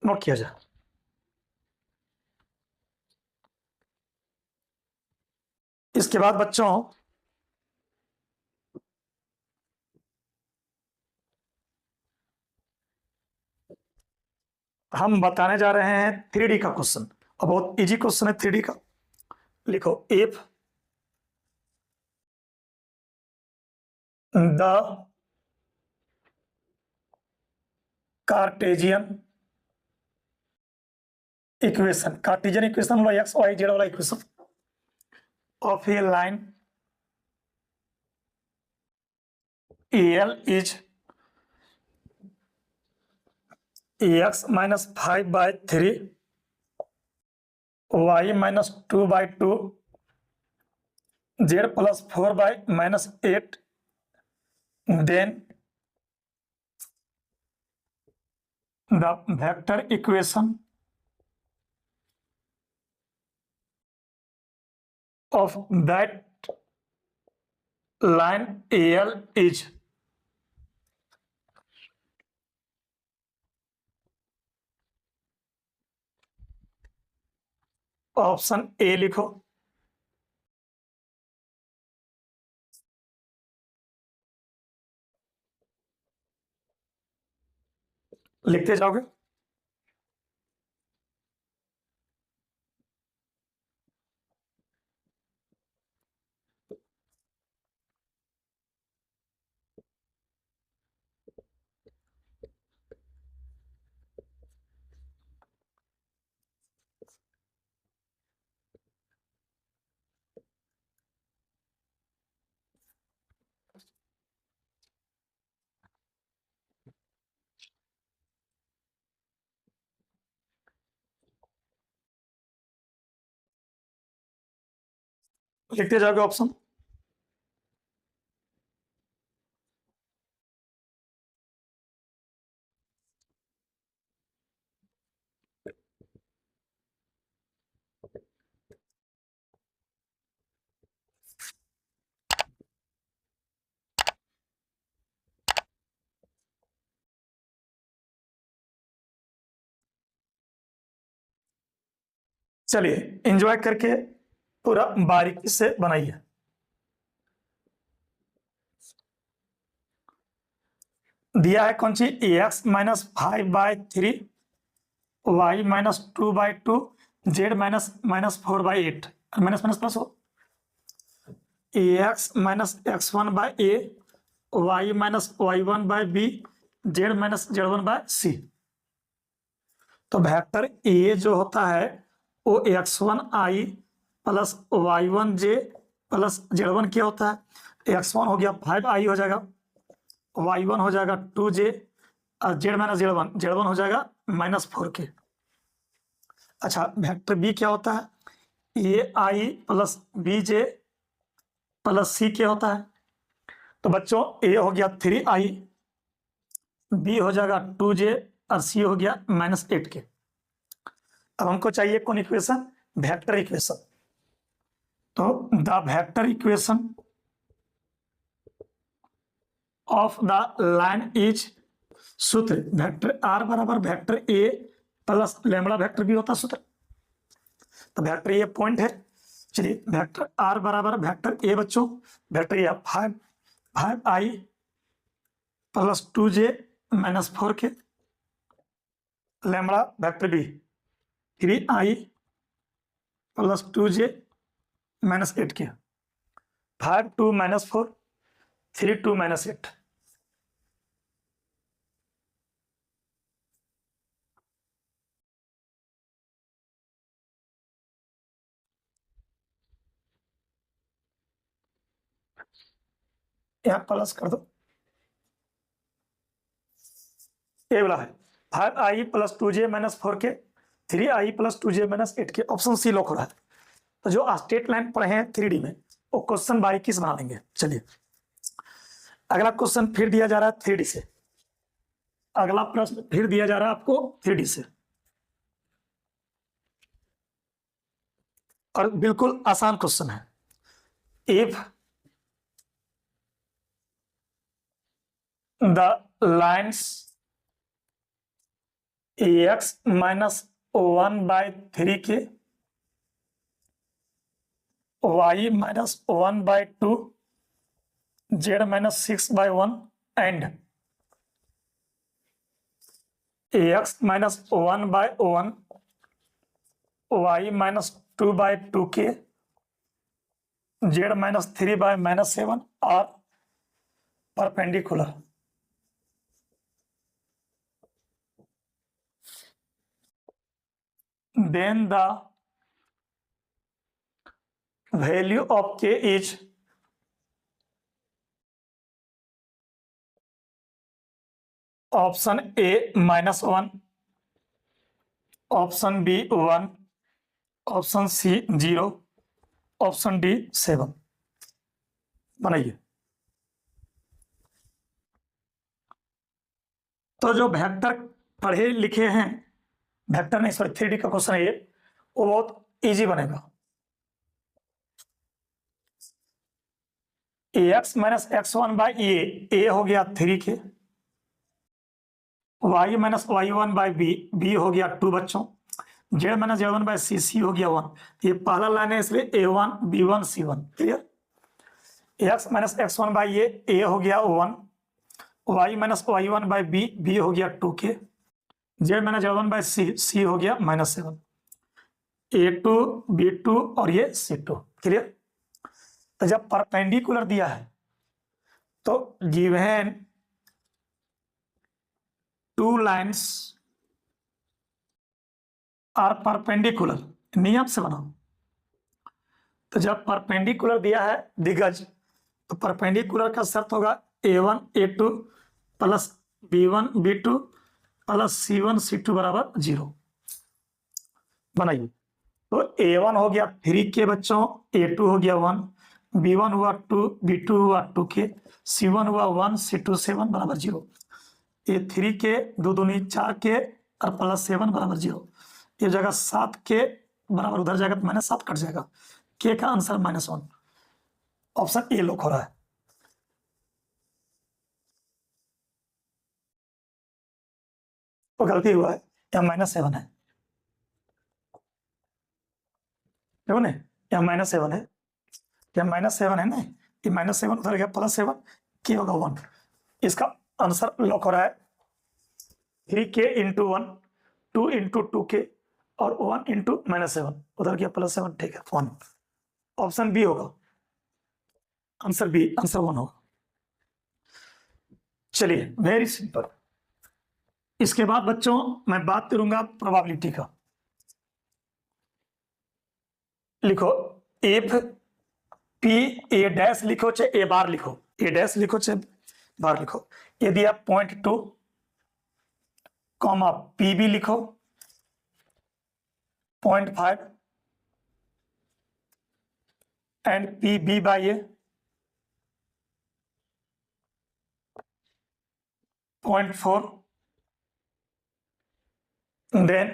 नोट किया जाए। इसके बाद बच्चों हम बताने जा रहे हैं 3D का क्वेश्चन और बहुत इजी क्वेश्चन है 3D का। लिखो if the Cartesian equation, Cartesian equation वाला एक्स वाई जेड वाला equation of a line L is X minus 5/3 Y minus 2/2 Z plus 4/-8, then the vector equation of that line AL is, option A लिखो। लिखते जाओगे। लिखते जाओगे option. चलिए enjoy करके पूरा बारीकी से बनाइए। दिया है कौन सी, X minus 5/3, Y minus 2/2, Z minus -4/8, minus minus plus हो, X minus x1/a, Y minus y1/b, Z minus z1/c। तो वेक्टर ए जो होता है वो x1i plus y1j plus z1 क्या होता है, x1 हो गया 5i हो जाएगा, y1 हो जाएगा 2j और z माइनस z1 हो जाएगा -4k। अच्छा वेक्टर बी क्या होता है, ए आई प्लस बी जे प्लस सी क्या होता है, तो बच्चों ए हो गया 3i, बी हो जाएगा 2j और सी हो गया -8k। अब हमको चाहिए कौन इक्वेशन, वेक्टर इक्वेशन। तो the vector equation of the line is, सूत्र वेक्टर आर बराबर vector A plus lambda vector B होता है सूत्र। तो वेक्टर ए पॉइंट है, चलिए वेक्टर आर बराबर वेक्टर ए बच्चों, vector A 5i plus 2j -4k, lambda vector B 3i plus 2j -8k, 5 2 -4, 3 2 -8। यहाँ प्लस कर दो, ये वाला है 5i plus 2j -4k, 3i plus 2j -8k, option C lock हो रहा है। तो जो स्ट्रेट लाइन पढ़े हैं 3D में वो क्वेश्चन बारीकी से बना लेंगे। चलिए अगला क्वेश्चन फिर दिया जा रहा है 3D से, अगला प्रश्न फिर दिया जा रहा है आपको 3D से, और बिल्कुल आसान क्वेश्चन है। If the lines x -1/3k, y -1/2, z -6/1 and x -1/1, y -2/2k, z -3/7 are perpendicular, then the value of k is option A -1, option B 1, option C 0, option D 7। बनाइए। तो जो वेक्टर पढ़े लिखे हैं, वेक्टर नहीं sorry 3D का question है ये, वो बहुत इजी बनेगा। x -x1/a हो गया 3k, y -y1/b b हो गया 2 बच्चों, z -z1/c c हो गया 1। ये पहला लाइन है इसलिए a1 b1 c1 clear. x -x1/a a हो गया 1, y -y1/b b हो गया 2k, z -z1/c c हो गया -7, a2 b2 और ये c2 क्लियर। तो जब परपेंडिकुलर दिया है तो given two lines are perpendicular, नियम से बनाओ। तो जब परपेंडिकुलर दिया है दिग्गज, तो परपेंडिकुलर का शर्त होगा a1 a2 plus b1 b2 plus c1 c2 बराबर 0। बनाइए। तो a1 हो गया 3k बच्चों, a2 हो गया 1, b1 हुआ 2, b2 हुआ 2k, c1 हुआ 1, c2 7 बराबर 0। ये 3k 2 दूनी 4k और प्लस 7 बराबर 0। ये जगह 7k बराबर उधर जाएगा तो -7 कट जाएगा, k का आंसर -1। ऑप्शन ए लॉक हो रहा है। तो गलती हुआ है, यहाँ -7 है। देखो ना, यहाँ -7 है, यहाँ -7 है ना, ये -7 उधर गया +7, के होगा 1। इसका आंसर लॉक हो रहा है 3k × 1, 2 × 2k और 1 × -7, उधर गया +7, ठीक है 1। ऑप्शन बी होगा, आंसर बी, आंसर 1 होगा। चलिए, वेरी सिंपल। इसके बाद बच्चों मैं बात करूंगा प्रोबेबिलिटी का। लिखो इफ पी ए डैश लिखो चाहे ए बार लिखो, ए डैश लिखो चाहे बार लिखो। यदि आप 0.2 कॉमा पी बी लिखो 0.5 and P B by A 0.4, then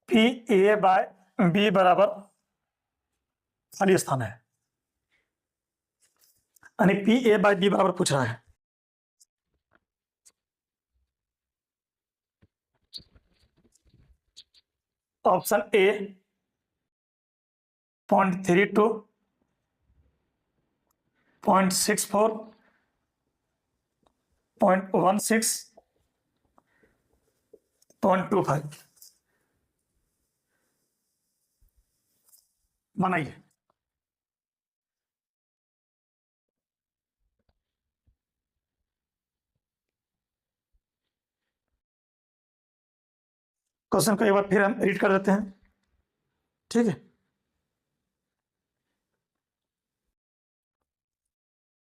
P A by B बराबर खाली स्थान है, यानी पी ए बाय बी बराबर पूछ रहा है। ऑप्शन ए 0.32, 0.64, 0.16, 0.25 बनाइए। क्वेश्चन को एक बार फिर हम रीड कर देते हैं, ठीक है।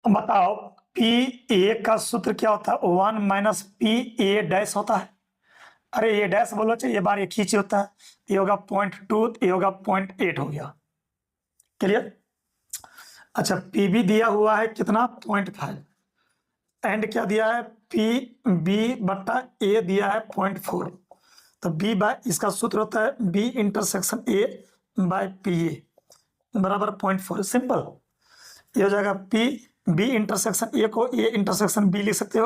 बताओ पी ए का सूत्र क्या होता है? 1 - पी ए डैश होता है। अरे ये डैश बोलो चाहिए, ये बार एक ही चीज होता है। ये होगा 0.2, ये होगा 0.8 हो गया। क्लियर? अच्छा, पी बी दिया हुआ है कितना? 0.5 एंड क्या दिया है? पी बी बट्टा ए दिया है 0.4। तो बी बाय, इसका सूत्र होता है B intersection A by P A बराबर 0.4। सिंपल, ये हो जाएगा पी बी इंटरसेक्शन ए को ए इंटरसेक्शन बी लिख सकते हो,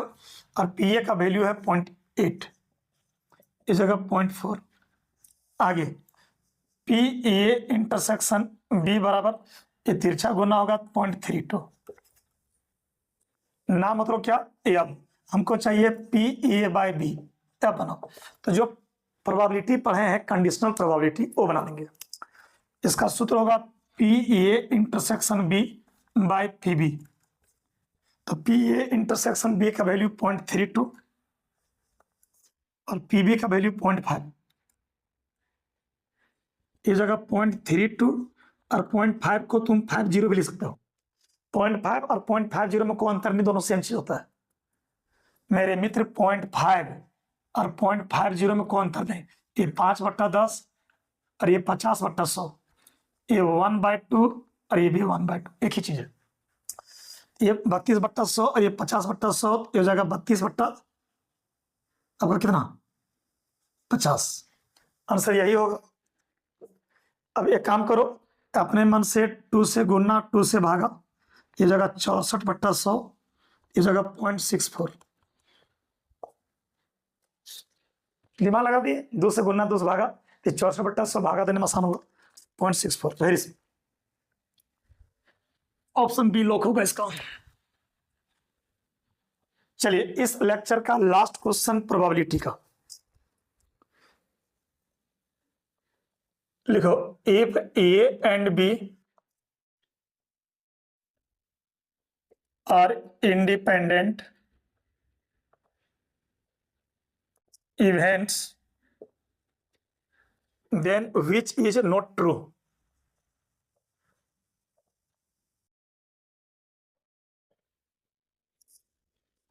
और पी ए का वैल्यू है 0.8, इस जगह 0.4। आगे पी ए इंटरसेक्शन बी बराबर, ये तिरछा गुना होगा 0.32 ना, मतलब क्या? अब हमको चाहिए पी ए बाय बी, क्या बनाओ? तो जो प्रोबेबिलिटी पढ़े हैं कंडीशनल प्रोबेबिलिटी, वो बना देंगे। इसका सूत्र होगा P A intersection B by P B. तो पी ए इंटरसेक्शन बी का वैल्यू 0.32 और पी बी का वैल्यू 0.5। इस जगह 0.32 और 0.5 को तुम 50 भी लिख सकते हो। 0.5 और 0.50 में कोई अंतर नहीं, दोनों सेम चीज होता है मेरे मित्र। 0.5 और 0.50 में कोई अंतर नहीं। ये 5/10 और ये 50/100, ये 1/2 और ये भी 1/2, एक ही चीज है। ये 32/100 और ये 50/100, ये हो जाएगा 32 बट्टा आपका कितना? 50। आंसर यही होगा। अब एक काम करो, अपने मन से 2 से गुना 2 से भागा, ये जगह 64/100, ये जगह 0.64। दिमाग लगा दिए, 2 से गुना 2 से भागा, ये 64/100 भागा देने में आसान होगा, 0.64। Very simple, option B lock होगा इसका। चलिए, इस लेक्चर का लास्ट क्वेश्चन प्रोबेबिलिटी का लिखो। If A and B are independent events, then which is not true?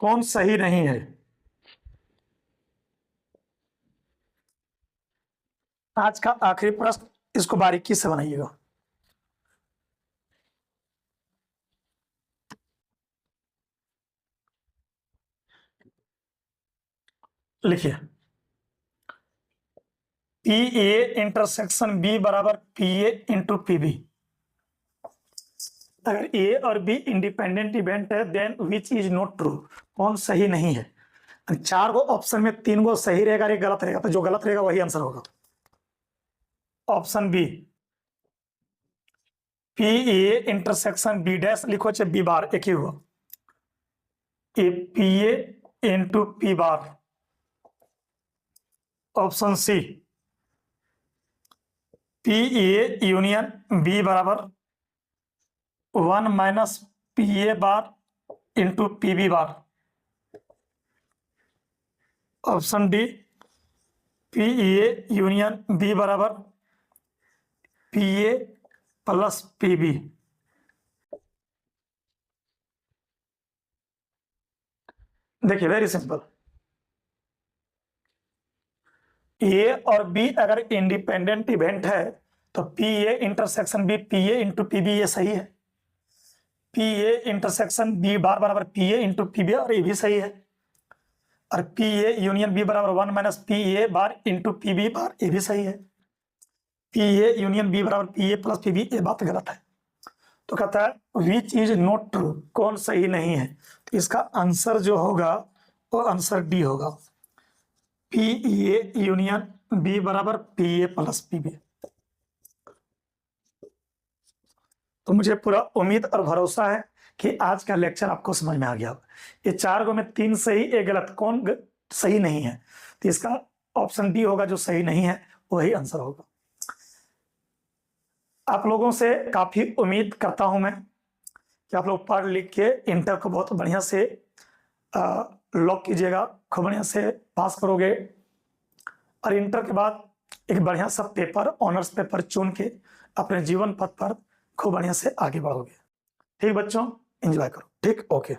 कौन सही नहीं है? आज का आखिरी प्रश्न, इसको बारीकी से बनाइएगा। लिखिए, पी ए इंटरसेक्शन बी बराबर P A into P B. अगर ए और बी इंडिपेंडेंट इवेंट है, then which is not true, कौन सही नहीं है? 4 गो ऑप्शन में 3 गो सही रहेगा, एक गलत रहेगा, तो जो गलत रहेगा वही आंसर होगा। Option B P A intersection B dash लिखो चाहे बी बार एक ही हुआ, A P A into P bar. Option C P A union B बराबर 1 minus P A bar into P B bar. Option D P A union B बराबर P A plus P B. देखिए very simple, A और B अगर independent event है तो P A intersection B P A into P B ये सही है, P A intersection B bar बराबर P A into P B और ये भी सही है, और पी ए यूनियन बी बराबर 1 minus P A bar into P B bar ये भी सही है। पी ए यूनियन बी बराबर P A plus P B ये बात गलत है। तो कहता है विच इज नॉट ट्रू, कौन सही नहीं है। तो इसका आंसर जो होगा वो आंसर डी होगा, पी ए यूनियन बी बराबर P A plus P B. तो मुझे पूरा उम्मीद और भरोसा है कि आज का लेक्चर आपको समझ में आ गया होगा। ये 4 गो में 3 सही 1 गलत, कौन सही नहीं है। तो इसका ऑप्शन डी होगा, जो सही नहीं है वही आंसर होगा। आप लोगों से काफी उम्मीद करता हूं मैं कि आप लोग पढ़ लिख के इंटर को बहुत बढ़िया से लॉक कीजिएगा, खूब बढ़िया से पास करोगे, और इंटर के बाद एक बढ़िया सा पेपर, ऑनर्स पेपर चुन के अपने जीवन पथ पर खूब बढ़िया से आगे बढ़ोगे। ठीक बच्चों, एंजॉय करो। ठीक, ओके।